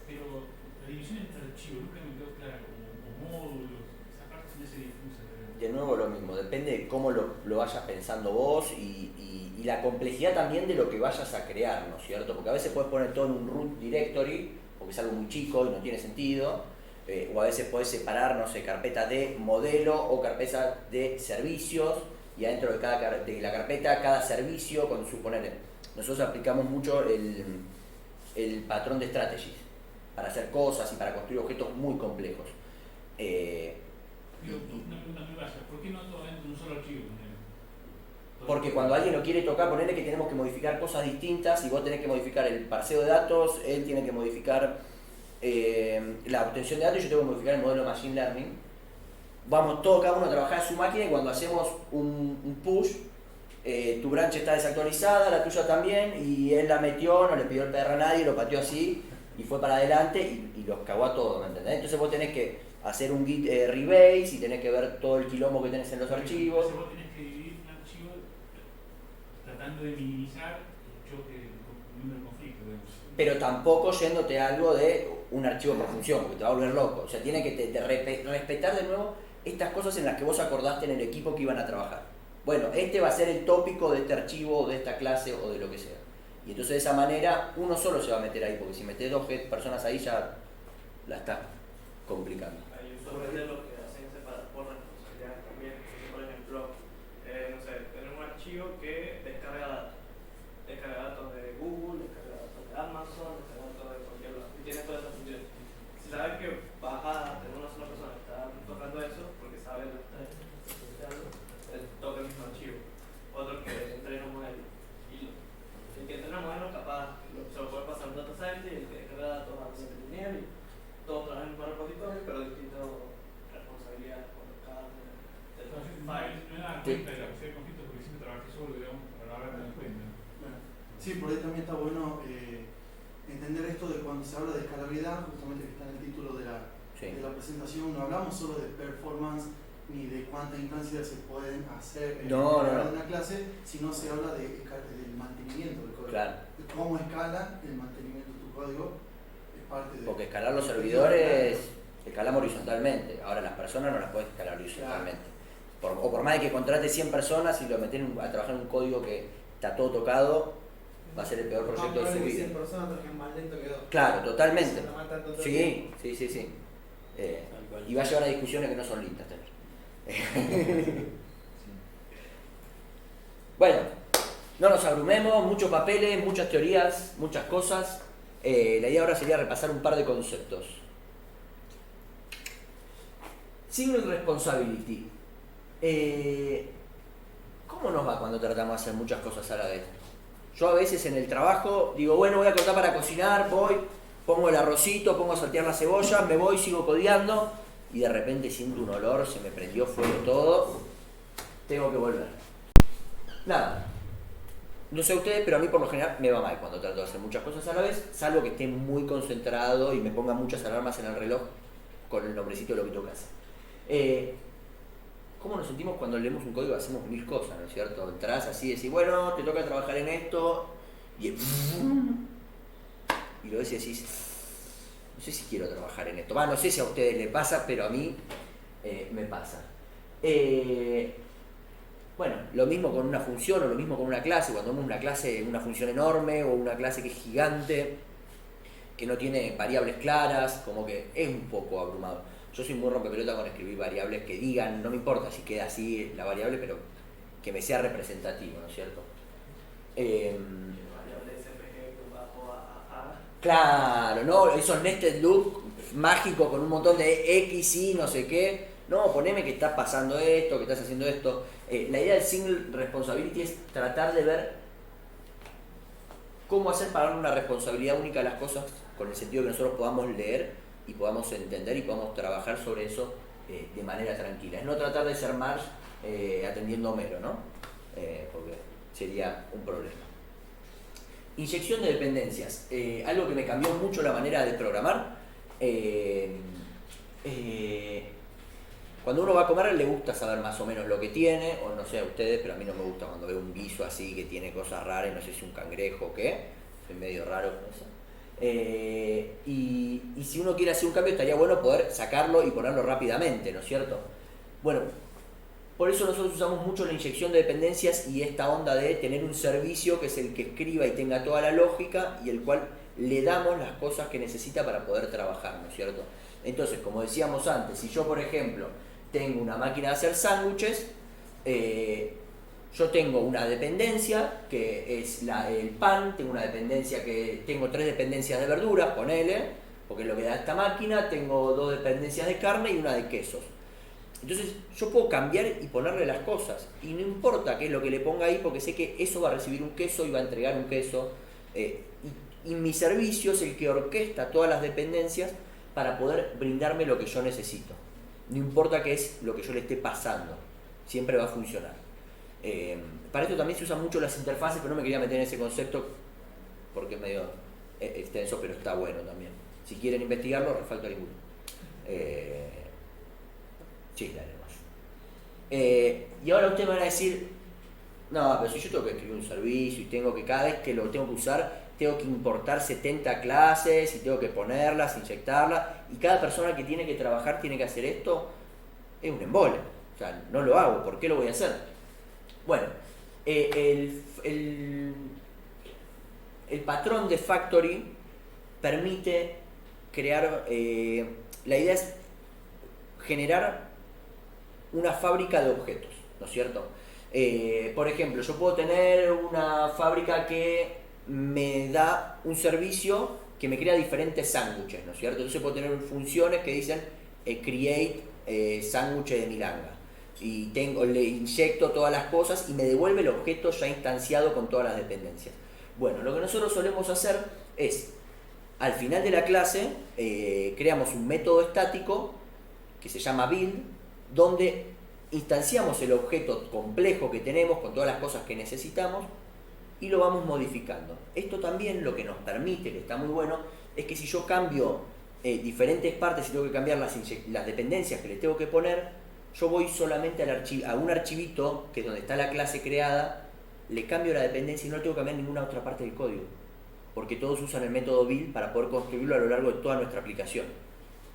Pero la división entre archivos nunca me quedó clara, como módulos, esa parte se me hace difusa. De nuevo lo mismo, depende de cómo lo vayas pensando vos y la complejidad también de lo que vayas a crear, ¿no es cierto? Porque a veces puedes poner todo en un root directory, porque es algo muy chico y no tiene sentido, o a veces puedes separar, no sé, carpeta de modelo o carpeta de servicios, y adentro de la carpeta cada servicio, con suponer, nosotros aplicamos mucho el patrón de strategies para hacer cosas y para construir objetos muy complejos. Digo, una pregunta muy básica, ¿por qué no todo dentro de un solo archivo? Porque cuando alguien lo quiere tocar, ponele que tenemos que modificar cosas distintas y vos tenés que modificar el parseo de datos, él tiene que modificar la obtención de datos y yo tengo que modificar el modelo de Machine Learning. Vamos todos cada uno a trabajar en su máquina y cuando hacemos un push, tu branch está desactualizada, la tuya también, y él la metió, no le pidió el PR a nadie, lo pateó así y fue para adelante y los cagó a todos, ¿me entendés? Entonces vos tenés que hacer un git rebase y tenés que ver todo el quilombo que tenés en los archivos. Entonces vos tenés que dividir un archivo tratando de minimizar el choque, el número de conflictos. pero tampoco yéndote a algo de un archivo por función, porque te va a volver loco. O sea, tiene que respetar de nuevo estas cosas en las que vos acordaste en el equipo que iban a trabajar. Bueno, este va a ser el tópico de este archivo, de esta clase o de lo que sea. Y entonces de esa manera uno solo se va a meter ahí, porque si metes 2 personas ahí ya la estás complicando. Hay usualmente lo que hacen es separar por responsabilidades también. Por ejemplo, no sé, tenemos un archivo que descarga datos. Descarga datos de Google, descarga datos de Amazon, descarga datos de cualquier lado. Y tiene todas esas funciones. Si sabes que vas a tener una sola persona que está tocando eso, porque sabe lo que está asociando, toca el mismo archivo. Otro que entrena un modelo. Y el que entrena un modelo capaz se lo puede pasar a un data scientist y el que descarga datos a un data engineer y todos trabajan en un mismo repositorio, pero distintas responsabilidades por cada uno de los No files. me da cuenta de la posibilidad de conflicto porque siempre trabajé solo, digamos, para ahora me doy cuenta. Bueno, sí, por ahí también está bueno entender esto de cuando se habla de escalabilidad, justamente que está en el título de la presentación, no hablamos solo de performance ni de cuántas instancias se pueden hacer en una clase, sino se habla del mantenimiento del código. Claro. De cómo escala el mantenimiento de tu código es parte de... Porque escalar los servidores, escalamos horizontalmente. Ahora las personas no las puedes escalar horizontalmente. O por más de que contrates 100 personas y lo metes a trabajar en un código que está todo tocado, va a ser el peor proyecto de su vida. 100 personas, porque más lento quedó. Claro, totalmente. Sí. Sí. Y va a llevar a discusiones que no son lindas también. Bueno, no nos abrumemos, muchos papeles, muchas teorías, muchas cosas. La idea ahora sería repasar un par de conceptos. Single responsibility. ¿Cómo nos va cuando tratamos de hacer muchas cosas a la vez? Yo a veces en el trabajo digo, bueno, voy a cortar para cocinar, voy, pongo el arrocito, pongo a saltear la cebolla, me voy, sigo codeando y de repente siento un olor, se me prendió fuego todo, tengo que volver. Nada, no sé ustedes, pero a mí por lo general me va mal cuando trato de hacer muchas cosas a la vez, salvo que esté muy concentrado y me ponga muchas alarmas en el reloj con el nombrecito de lo que tengo que hacer. ¿Cómo nos sentimos cuando leemos un código? Hacemos 1000 cosas, ¿no es cierto? Entrás así y decís, bueno, te toca trabajar en esto, y lo ves y decís, no sé si quiero trabajar en esto. No sé si a ustedes les pasa, pero a mí me pasa. Bueno, lo mismo con una función o lo mismo con una clase. Cuando vemos una clase, una función enorme o una clase que es gigante, que no tiene variables claras, como que es un poco abrumado. Yo soy muy rompepelota con escribir variables que digan, no me importa si queda así la variable, pero que me sea representativo, ¿no es cierto? Claro, ¿no? Esos nested loop mágicos con un montón de X, Y, no sé qué. No, poneme que estás pasando esto, que estás haciendo esto. La idea del single responsibility es tratar de ver cómo hacer para dar una responsabilidad única a las cosas, con el sentido que nosotros podamos leer y podamos entender y podamos trabajar sobre eso de manera tranquila. Es no tratar de ser Marge atendiendo a Homero, ¿no? Porque sería un problema. Inyección de dependencias. Algo que me cambió mucho la manera de programar. Cuando uno va a comer le gusta saber más o menos lo que tiene, o no sé a ustedes, pero a mí no me gusta cuando veo un guiso así que tiene cosas raras, no sé si un cangrejo o qué, soy medio raro con eso. Y si uno quiere hacer un cambio estaría bueno poder sacarlo y ponerlo rápidamente, ¿no es cierto? Bueno, por eso nosotros usamos mucho la inyección de dependencias y esta onda de tener un servicio que es el que escriba y tenga toda la lógica y el cual le damos las cosas que necesita para poder trabajar, ¿no es cierto? Entonces, como decíamos antes, si yo por ejemplo tengo una máquina de hacer sándwiches, yo tengo una dependencia que es el pan, tengo una dependencia que tengo 3 dependencias de verduras, ponele, porque es lo que da esta máquina, tengo 2 dependencias de carne y una de quesos. Entonces yo puedo cambiar y ponerle las cosas y no importa qué es lo que le ponga ahí porque sé que eso va a recibir un queso y va a entregar un queso y mi servicio es el que orquesta todas las dependencias para poder brindarme lo que yo necesito. No importa qué es lo que yo le esté pasando, siempre va a funcionar. Para esto también se usan mucho las interfaces, pero no me quería meter en ese concepto porque es medio extenso, pero está bueno también. Si quieren investigarlo, refalto a ninguno. Sí, dale más. Y ahora ustedes van a decir, no, pero si yo tengo que escribir un servicio y tengo que cada vez que lo tengo que usar, tengo que importar 70 clases y tengo que ponerlas, inyectarlas, y cada persona que tiene que trabajar tiene que hacer esto, es un embole. O sea, no lo hago, ¿por qué lo voy a hacer? Bueno, el patrón de Factory permite crear, la idea es generar una fábrica de objetos, ¿no es cierto? Por ejemplo, yo puedo tener una fábrica que me da un servicio que me crea diferentes sándwiches, ¿no es cierto? Entonces puedo tener funciones que dicen create sándwich de milanga, y le inyecto todas las cosas y me devuelve el objeto ya instanciado con todas las dependencias. Bueno, lo que nosotros solemos hacer es, al final de la clase, creamos un método estático que se llama build, donde instanciamos el objeto complejo que tenemos con todas las cosas que necesitamos y lo vamos modificando. Esto también lo que nos permite, que está muy bueno, es que si yo cambio diferentes partes y tengo que cambiar las dependencias que le tengo que poner, yo voy solamente a un archivito, que es donde está la clase creada, le cambio la dependencia y no tengo que cambiar ninguna otra parte del código, porque todos usan el método build para poder construirlo a lo largo de toda nuestra aplicación.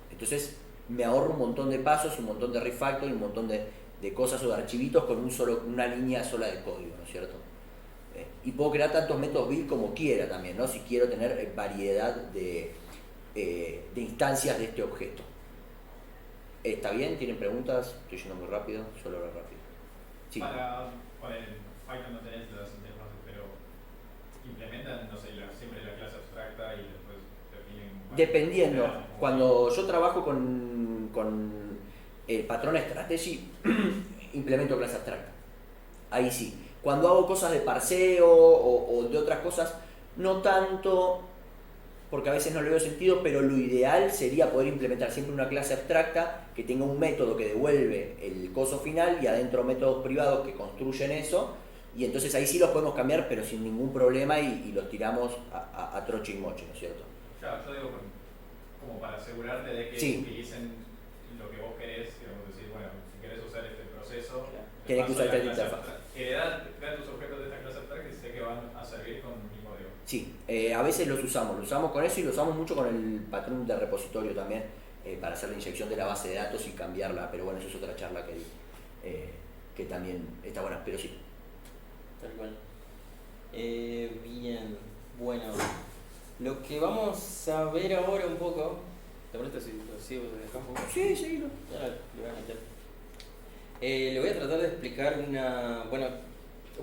Entonces me ahorro un montón de pasos, un montón de refactor y un montón de cosas o de archivitos con una línea sola de código, ¿no es cierto? Y puedo crear tantos métodos build como quiera también, ¿no? Si quiero tener variedad de instancias de este objeto. ¿Está bien? ¿Tienen preguntas? Estoy yendo muy rápido, solo hablar rápido. Sí. Para Python no tenés las interfaces, pero implementan, no sé, siempre la clase abstracta y después definen... Dependiendo. Cuando yo trabajo con el patrón strategy, implemento clase abstracta. Ahí sí. Cuando hago cosas de parseo o de otras cosas, no tanto, porque a veces no le veo sentido, pero lo ideal sería poder implementar siempre una clase abstracta que tenga un método que devuelve el coso final y adentro métodos privados que construyen eso, y entonces ahí sí los podemos cambiar, pero sin ningún problema, y los tiramos a troche y moche, ¿no es cierto? Claro, yo digo como para asegurarte de que Sí. utilicen lo que vos querés, digamos, decir, bueno, si querés usar este proceso, Tenés que usar esta interfaz. Heredar tus objetos de esta clase abstracta y sé que van a servir con mi código. Sí, a veces lo usamos con eso, y lo usamos mucho con el patrón de repositorio también, para hacer la inyección de la base de datos y cambiarla, pero bueno, eso es otra charla que también está buena, pero sí. Tal cual. Bien, bueno, lo que vamos a ver ahora un poco, ¿te parece si lo sigo dejamos un poco? Sí, seguilo. Ya le voy a meter. Le voy a tratar de explicar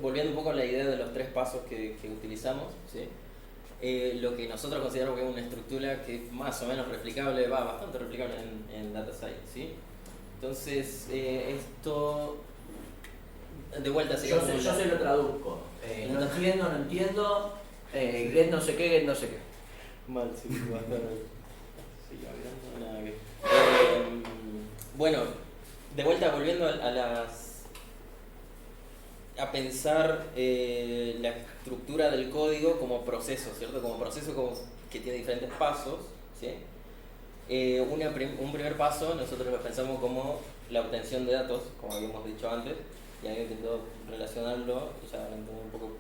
volviendo un poco a la idea de los 3 pasos que utilizamos, ¿sí? Lo que nosotros consideramos que es una estructura que es más o menos replicable, bastante replicable en Data Science, ¿sí? Entonces, esto, de vuelta sería Yo se lo traduzco. No entiendo, get no sé qué, get no sé qué. Mal, sí, va a estar... Sigue hablando, nada que... bueno, de vuelta volviendo a pensar la estructura del código como proceso, ¿cierto? Como proceso que tiene diferentes pasos, ¿sí? Un primer paso nosotros lo pensamos como la obtención de datos, como habíamos dicho antes, y había intentado relacionarlo, ya un poco,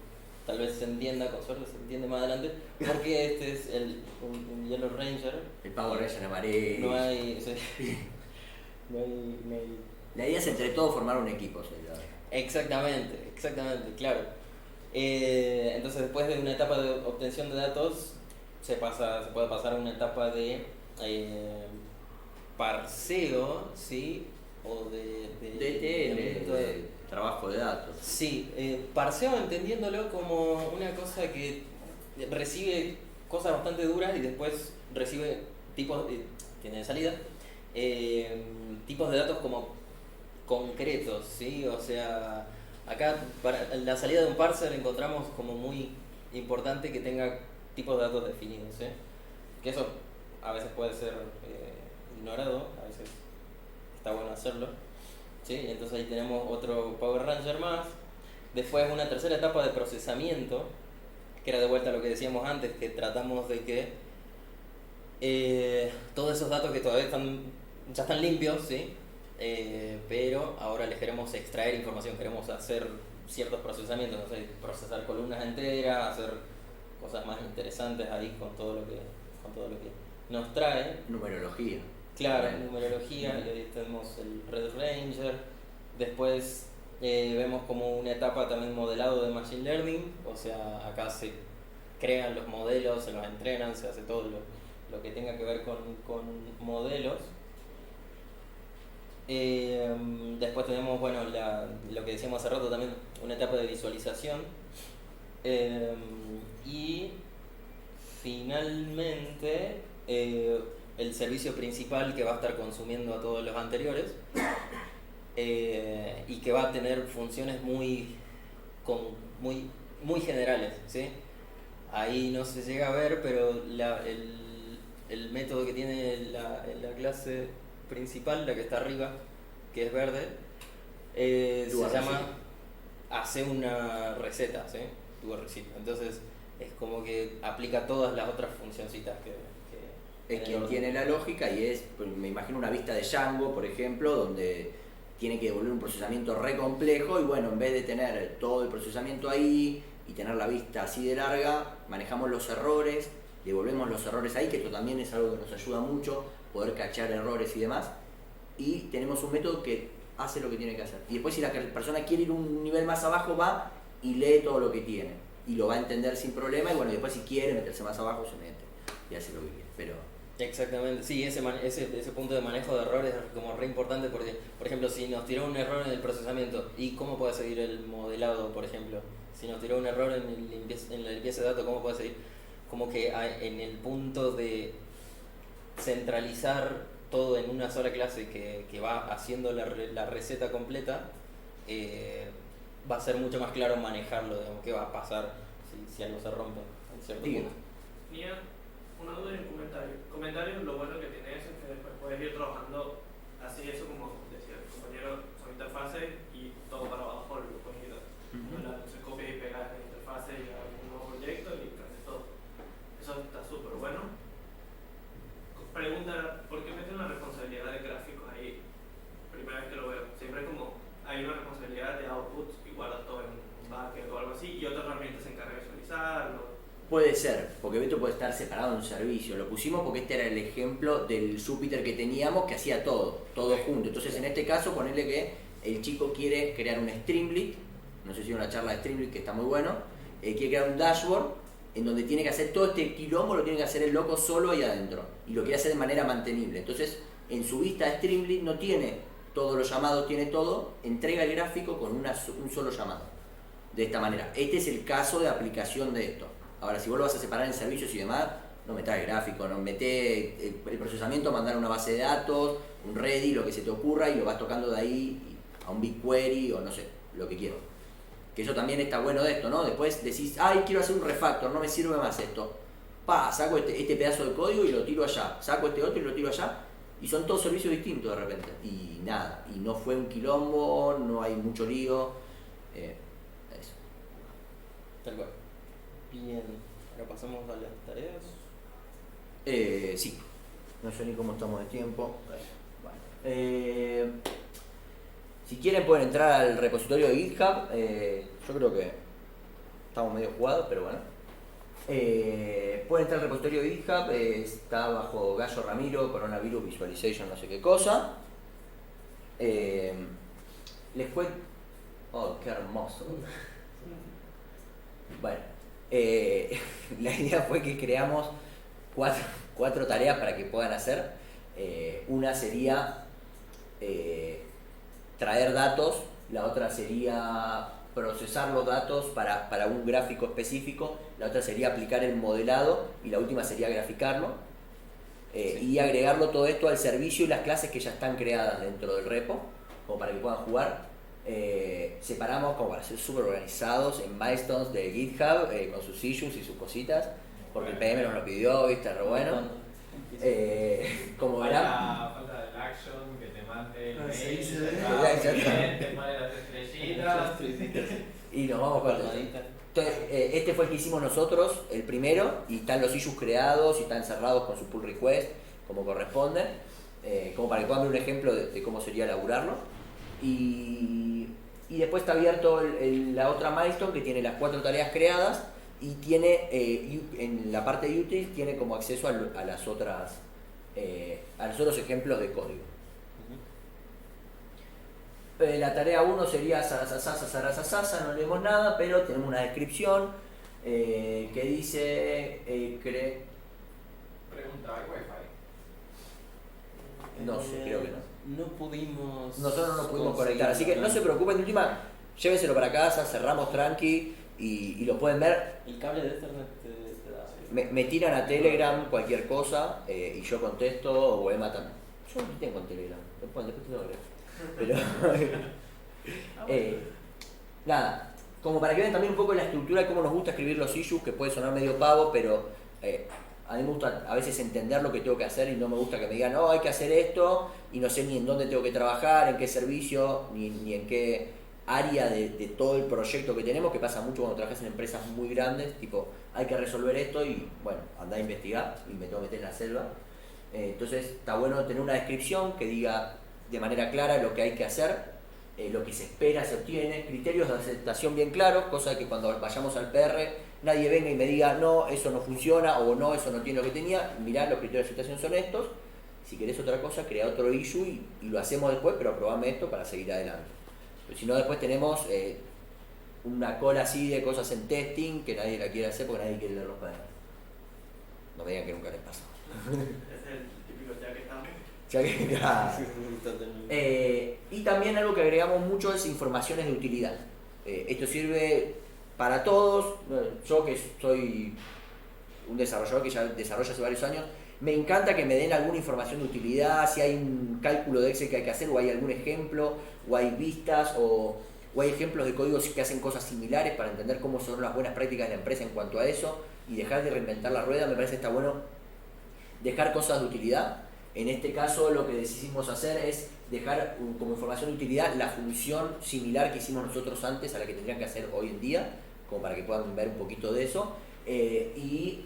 tal vez se entienda, con suerte se entiende más adelante, porque este es un Yellow Ranger. El Power Ranger amarillo. No hay... no hay... La idea es entre todos formar un equipo, ¿sí? Exactamente, claro. Entonces, después de una etapa de obtención de datos, se puede pasar a una etapa de parseo, ¿sí? O de trabajo de datos. Sí, parseo entendiéndolo como una cosa que recibe cosas bastante duras y después recibe tipos, tiene de salida, tipos de datos como concretos, ¿sí? O sea, acá para la salida de un parser encontramos como muy importante que tenga tipos de datos definidos, ¿sí? Que eso a veces puede ser ignorado, a veces está bueno hacerlo, ¿sí? Entonces ahí tenemos otro Power Ranger más. Después una tercera etapa de procesamiento, que era de vuelta a lo que decíamos antes, que tratamos de que todos esos datos que todavía ya están limpios, ¿sí? Pero ahora les queremos extraer información, queremos hacer ciertos procesamientos, no sé, procesar columnas enteras, hacer cosas más interesantes ahí con todo lo que nos trae. Numerología. Claro, numerología, y ahí tenemos el Red Ranger. Después vemos como una etapa también modelado de Machine Learning, o sea, acá se crean los modelos, se los entrenan, se hace todo lo que tenga que ver con modelos. Después tenemos, bueno, lo que decíamos hace rato también, una etapa de visualización. Y finalmente el servicio principal que va a estar consumiendo a todos los anteriores y que va a tener funciones muy generales, ¿sí? Ahí no se llega a ver, pero el método que tiene la clase principal, la que está arriba, que es verde, se llama hace una receta, ¿sí? Tu receta. Entonces es como que aplica todas las otras funcioncitas que es quien tiene la lógica y es, me imagino una vista de Django, por ejemplo, donde tiene que devolver un procesamiento re complejo y bueno, en vez de tener todo el procesamiento ahí y tener la vista así de larga, manejamos los errores, devolvemos los errores ahí, que esto también es algo que nos ayuda mucho, poder cachar errores y demás, y tenemos un método que hace lo que tiene que hacer. Y después si la persona quiere ir un nivel más abajo, va y lee todo lo que tiene, y lo va a entender sin problema, y bueno, después si quiere meterse más abajo, se mete y hace lo que quiere, pero... Exactamente, sí, ese punto de manejo de errores es como re importante porque, por ejemplo, si nos tiró un error en el procesamiento, ¿y cómo puede seguir el modelado, por ejemplo? Si nos tiró un error en la limpieza de datos, ¿cómo puede seguir? Como que en el punto de centralizar todo en una sola clase que va haciendo la receta completa, va a ser mucho más claro manejarlo, digamos, qué va a pasar si algo se rompe en cierto punto. Tenía una duda y un comentario. Comentario, lo bueno que tiene eso es que después puedes ir trabajando así, eso como decía el compañero, son interfaces y todo para abajo lo puedes ir. Entonces copias y pegas la interfase y hagas un nuevo proyecto y cambias todo. Eso está súper bueno. Pregunta, ¿por qué meten la responsabilidad de gráficos ahí? Primera vez que lo veo. Siempre como hay una responsabilidad de output y guardas todo en un bucket o algo así y otra herramienta se encarga de visualizarlo. Puede ser, porque esto puede estar separado en un servicio. Lo pusimos porque este era el ejemplo del Jupyter que teníamos que hacía todo junto. Entonces en este caso ponerle que el chico quiere crear un Streamlit, no sé si una charla de Streamlit que está muy bueno, quiere crear un dashboard en donde tiene que hacer todo este quilombo, lo tiene que hacer el loco solo ahí adentro y lo quiere hacer de manera mantenible. Entonces en su vista de Streamlit no tiene todos los llamados, tiene todo, entrega el gráfico con un solo llamado. De esta manera, este es el caso de aplicación de esto. Ahora, si vos lo vas a separar en servicios y demás, no metas el gráfico, no metés el procesamiento, mandar a una base de datos, un ready, lo que se te ocurra, y lo vas tocando de ahí a un BigQuery o no sé, lo que quieras. Que eso también está bueno de esto, ¿no? Después decís, ay, quiero hacer un refactor, no me sirve más esto. Saco este pedazo de código y lo tiro allá. Saco este otro y lo tiro allá. Y son todos servicios distintos de repente. Y nada, y no fue un quilombo, no hay mucho lío. Eso. Tal cual. Bien, ahora pasamos a las tareas. Sí, no sé ni cómo estamos de tiempo. Bueno. Si quieren pueden entrar al repositorio de GitHub. Yo creo que estamos medio jugados, pero bueno. Pueden entrar al repositorio de GitHub. Está bajo Gallo Ramiro, Coronavirus Visualization, no sé qué cosa. Les cuento. Oh, qué hermoso. Bueno. La idea fue que creamos cuatro tareas para que puedan hacer. Una sería traer datos, la otra sería procesar los datos para un gráfico específico, la otra sería aplicar el modelado y la última sería graficarlo y agregarlo todo esto al servicio y las clases que ya están creadas dentro del repo, como para que puedan jugar. Separamos como para ser súper organizados en milestones de GitHub con sus issues y sus cositas porque el PM nos lo pidió, viste, re bueno. Como verán, falta del action que te mande el mail, te mande las estrellitas y nos vamos con todo. Entonces, este fue el que hicimos nosotros, el primero, y están los issues creados y están cerrados con su pull request como corresponde, como para que puedan ver un ejemplo de cómo sería laburarlo. Y después está abierto la otra milestone que tiene las 4 tareas creadas y tiene, en la parte de utils tiene como acceso a los otros ejemplos de código. La tarea 1 sería sasa, no leemos nada, pero tenemos una descripción que dice Pregunta, ¿hay wifi? no sé, creo que no. No pudimos. Nosotros no nos pudimos conectar, así que no se preocupen, de última, llévenselo para casa, cerramos tranqui y lo pueden ver. El cable de Ethernet te da. Me tiran a Telegram cualquier cosa y yo contesto, o Emma también. Yo no tengo en Telegram, después te lo agrego. Pero nada, como para que vean también un poco la estructura de cómo nos gusta escribir los issues, que puede sonar medio pavo, pero a mí me gusta a veces entender lo que tengo que hacer y no me gusta que me digan, no, hay que hacer esto y no sé ni en dónde tengo que trabajar, en qué servicio, ni en qué área de todo el proyecto que tenemos, que pasa mucho cuando trabajas en empresas muy grandes, tipo, hay que resolver esto y bueno, andá a investigar y me tengo que meter en la selva. Entonces está bueno tener una descripción que diga de manera clara lo que hay que hacer, lo que se espera, se obtiene, criterios de aceptación bien claros, cosa que cuando vayamos al PR nadie venga y me diga no, eso no funciona o no, eso no tiene lo que tenía. Mirá, los criterios de aceptación son estos, si querés otra cosa, crea otro issue y lo hacemos después, pero aprobame esto para seguir adelante. Pero si no, después tenemos una cola así de cosas en testing que nadie la quiere hacer porque nadie quiere leer los PRs. No me digan que nunca les pasó. Es el típico ya que estamos. Y también algo que agregamos mucho es informaciones de utilidad. Esto sirve para todos. Yo que soy un desarrollador que ya desarrolla hace varios años, me encanta que me den alguna información de utilidad, si hay un cálculo de Excel que hay que hacer, o hay algún ejemplo, o hay vistas, o hay ejemplos de códigos que hacen cosas similares para entender cómo son las buenas prácticas de la empresa en cuanto a eso, y dejar de reinventar la rueda. Me parece que está bueno dejar cosas de utilidad. En este caso lo que decidimos hacer es dejar como información de utilidad la función similar que hicimos nosotros antes a la que tendrían que hacer hoy en día, como para que puedan ver un poquito de eso, el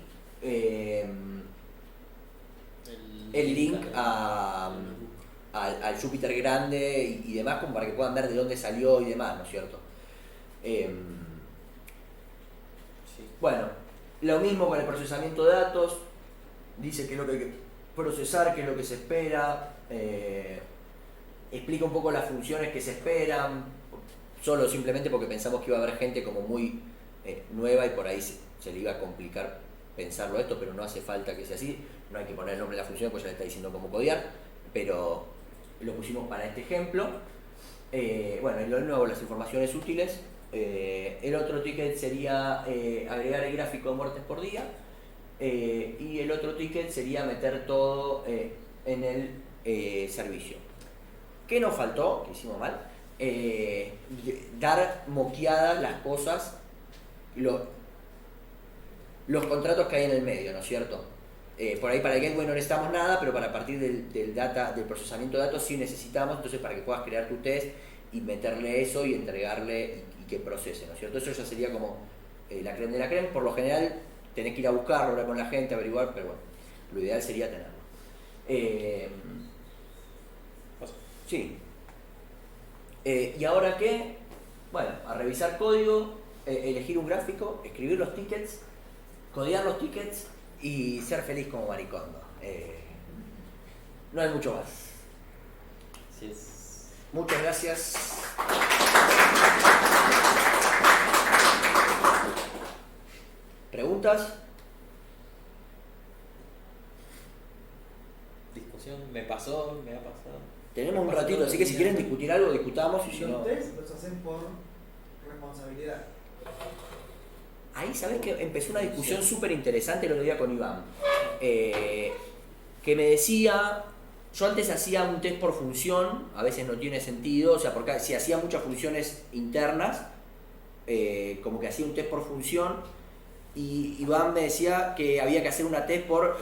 link al Jupyter grande y demás, como para que puedan ver de dónde salió y demás, ¿no es cierto? Bueno, lo mismo con el procesamiento de datos, dice qué es lo que hay que procesar, qué es lo que se espera, explica un poco las funciones que se esperan, solo simplemente porque pensamos que iba a haber gente como muy nueva y por ahí se le iba a complicar pensarlo esto, pero no hace falta que sea así, no hay que poner el nombre de la función, pues ya le está diciendo cómo codear, pero lo pusimos para este ejemplo. Bueno, y de nuevo las informaciones útiles. El otro ticket sería agregar el gráfico de muertes por día, y el otro ticket sería meter todo en el servicio. ¿Qué nos faltó? ¿Qué hicimos mal? Dar moqueadas las cosas, los contratos que hay en el medio, ¿no es cierto? Por ahí para el gateway no necesitamos nada, pero para partir del procesamiento de datos sí necesitamos, entonces para que puedas crear tu test y meterle eso y entregarle y que procese, ¿no es cierto? Eso ya sería como la creme de la creme. Por lo general tenés que ir a buscarlo, hablar con la gente, averiguar, pero bueno, lo ideal sería tenerlo. Sí. ¿Y ahora qué? Bueno, a revisar código, elegir un gráfico, escribir los tickets, codear los tickets y ser feliz como maricondo. No hay mucho más. Así es. Muchas gracias. ¿Preguntas? Discusión, me ha pasado. Tenemos un ratito, así que si quieren discutir algo, discutamos y si no... Los test los hacen por responsabilidad. Ahí sabes que empezó una discusión súper interesante el otro día con Iván, que me decía, yo antes hacía un test por función, a veces no tiene sentido, o sea, porque si hacía muchas funciones internas, como que hacía un test por función, y Iván me decía que había que hacer una test por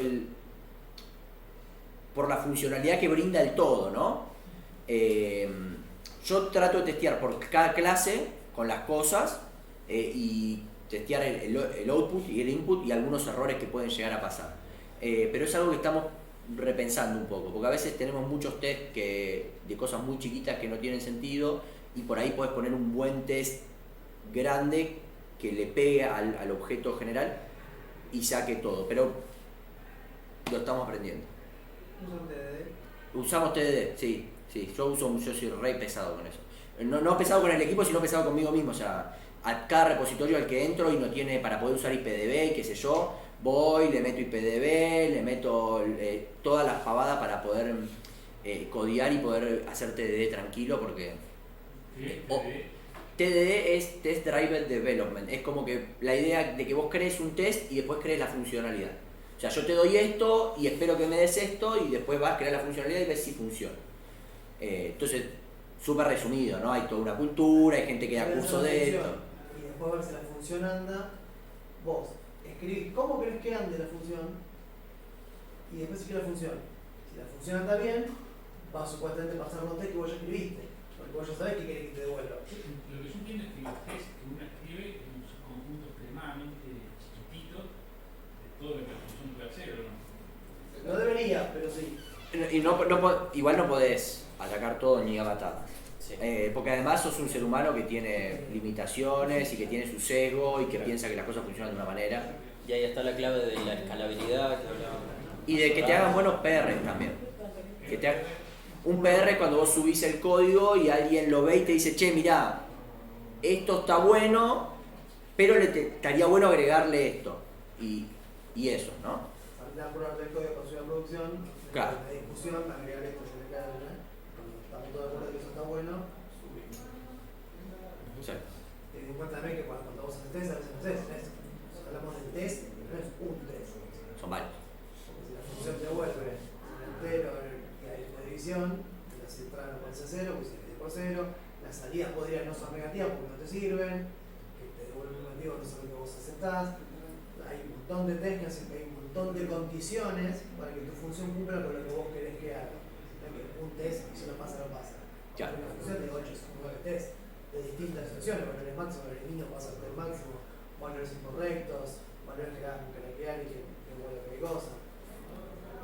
la funcionalidad que brinda el todo, ¿no? Yo trato de testear por cada clase con las cosas y testear el output y el input y algunos errores que pueden llegar a pasar. Pero es algo que estamos repensando un poco, porque a veces tenemos muchos tests de cosas muy chiquitas que no tienen sentido y por ahí puedes poner un buen test grande que le pegue al objeto general y saque todo. Pero lo estamos aprendiendo. ¿Usan TDD? Usamos TDD, sí. Yo soy re pesado con eso. No pesado con el equipo, sino pesado conmigo mismo. O sea, a cada repositorio al que entro y no tiene para poder usar IPDB y qué sé yo, voy, le meto IPDB, le meto todas las pavadas para poder codear y poder hacer TDD tranquilo, porque TDD es Test Driven Development. Es como que la idea de que vos crees un test y después crees la funcionalidad. O sea, yo te doy esto y espero que me des esto y después vas a crear la funcionalidad y ves si funciona. Entonces, súper resumido, ¿no? Hay toda una cultura, hay gente que da curso de esto. Y después ver si la función anda, vos escribís cómo querés que ande la función y después si que la función. Si la función anda bien, vas supuestamente a pasar los test que vos ya escribiste, porque vos ya sabés qué querés que te devuelva. Lo que yo entiendo es que los test que uno escribe es un subconjunto extremadamente chiquitito de todo lo que la función puede hacer, ¿o no? No debería, pero sí. Y igual no podés atacar todo ni a patadas. Sí. Porque además sos un ser humano que tiene limitaciones y que tiene su sesgo y que piensa que las cosas funcionan de una manera. Y ahí está la clave de la escalabilidad que hablábamos. Y de que te hagan buenos PR también. Un PR es cuando vos subís el código y alguien lo ve y te dice, che, mirá, esto está bueno, pero estaría bueno agregarle esto. Y eso, ¿no? La prueba del código para subir a producción, Claro. la discusión, agregar esto, agregar esto, cuando estamos todos de acuerdo que eso está bueno, subimos. Sí. Ten en cuenta también que cuando vos haces test, a veces no haces test. Hablamos del test, no es un test. Son varios. Porque si la función te devuelve un entero que hay una división, las entradas no pueden ser cero, pues se divide por cero, las salidas podrían no ser negativas porque no te sirven, que te devuelven un negativo no son lo que vos aceptás. Hay un montón de test que hacen que hay un montón de condiciones para que tu función cumpla con lo que vos querés que haga. No es que un test y si no pasa, no pasa. Claro. Una función de 8 son 9 test de distintas situaciones, valores máximos, valores mínimos, pasa el máximo, valores incorrectos, valores que hagan craquear y que vuelvan a qué cosa.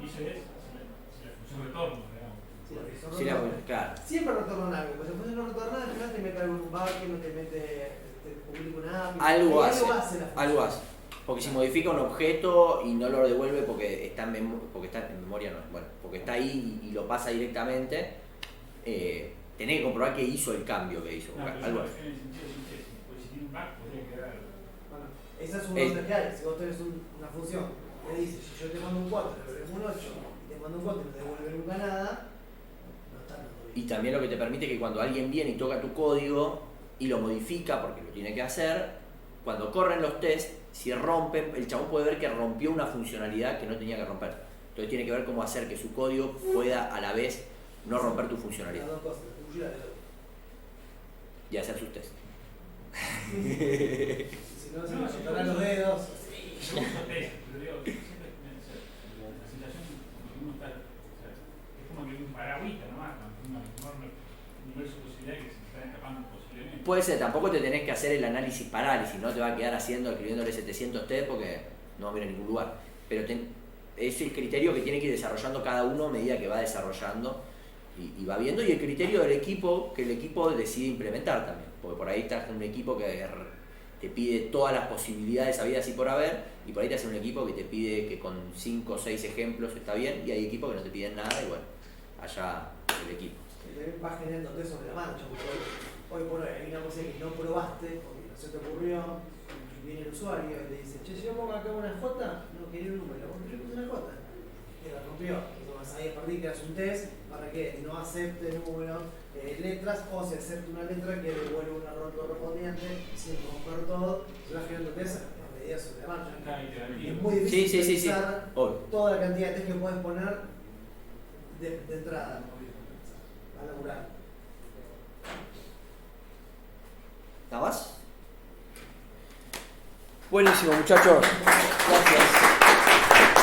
Y eso es si la función retorno, digamos. Si la función Sí, retorna- claro. Siempre retornan algo, pero si la función no retorna nada, al final te mete algún bug, no te mete, te publica una API. Algo y hace. la función. Algo hace. Porque si modifica un objeto y no lo devuelve porque está en memoria, no, bueno, porque está ahí y lo pasa directamente, tenés que comprobar que hizo el cambio que hizo. No, pero Algo yo así. en el sentido de un test, porque si tiene un bug podría quedar. Bueno, esa es una otra que hay. Si vos tenés una función que dice, si yo te mando un 4, te devuelvo un 8, y te mando un 4 y no te devuelve nunca nada, no está dando bien. Y también lo que te permite que cuando alguien viene y toca tu código y lo modifica porque lo tiene que hacer, cuando corren los tests, si rompen, el chabón puede ver que rompió una funcionalidad que no tenía que romper. Entonces tiene que ver cómo hacer que su código pueda a la vez no romper tu funcionalidad Las dos cosas, la tuya y la del otro. y hacer sus tests. Si no, se me cortarán los dedos. Yo uso test, pero digo, siempre la sensación como que uno está, o sea, es como que un paragüita nomás, con un enorme universo de posibilidades que se están escapando posiblemente. Puede ser, tampoco te tenés que hacer el análisis parálisis, no te va a quedar escribiéndole 700 test porque no va a ir a ningún lugar. Pero es el criterio que tiene que ir desarrollando cada uno a medida que va desarrollando y va viendo, y el criterio del equipo que el equipo decide implementar también, porque por ahí estás en un equipo que te pide todas las posibilidades habidas y por haber, y por ahí estás en un equipo que te pide que con 5 o 6 ejemplos está bien, y hay equipos que no te piden nada y bueno, allá el equipo. Y te vas generando test sobre la marcha, porque hoy por hoy hay una cosa que no probaste, porque no se te ocurrió, y viene el usuario y te dice, che, si yo pongo acá una J, no quería un número, porque yo puse una J. Y la rompió. Entonces ahí a partir que haces un test para que no acepte números, letras, o se acepte una letra que devuelve un error correspondiente sin romper todo, se va generando test a medida sobre la marcha. Claro, Y es muy difícil Sí. pensar Hoy. toda la cantidad de test que puedes poner de entrada a laburar. ¿Nada más? Buenísimo, muchachos. Gracias.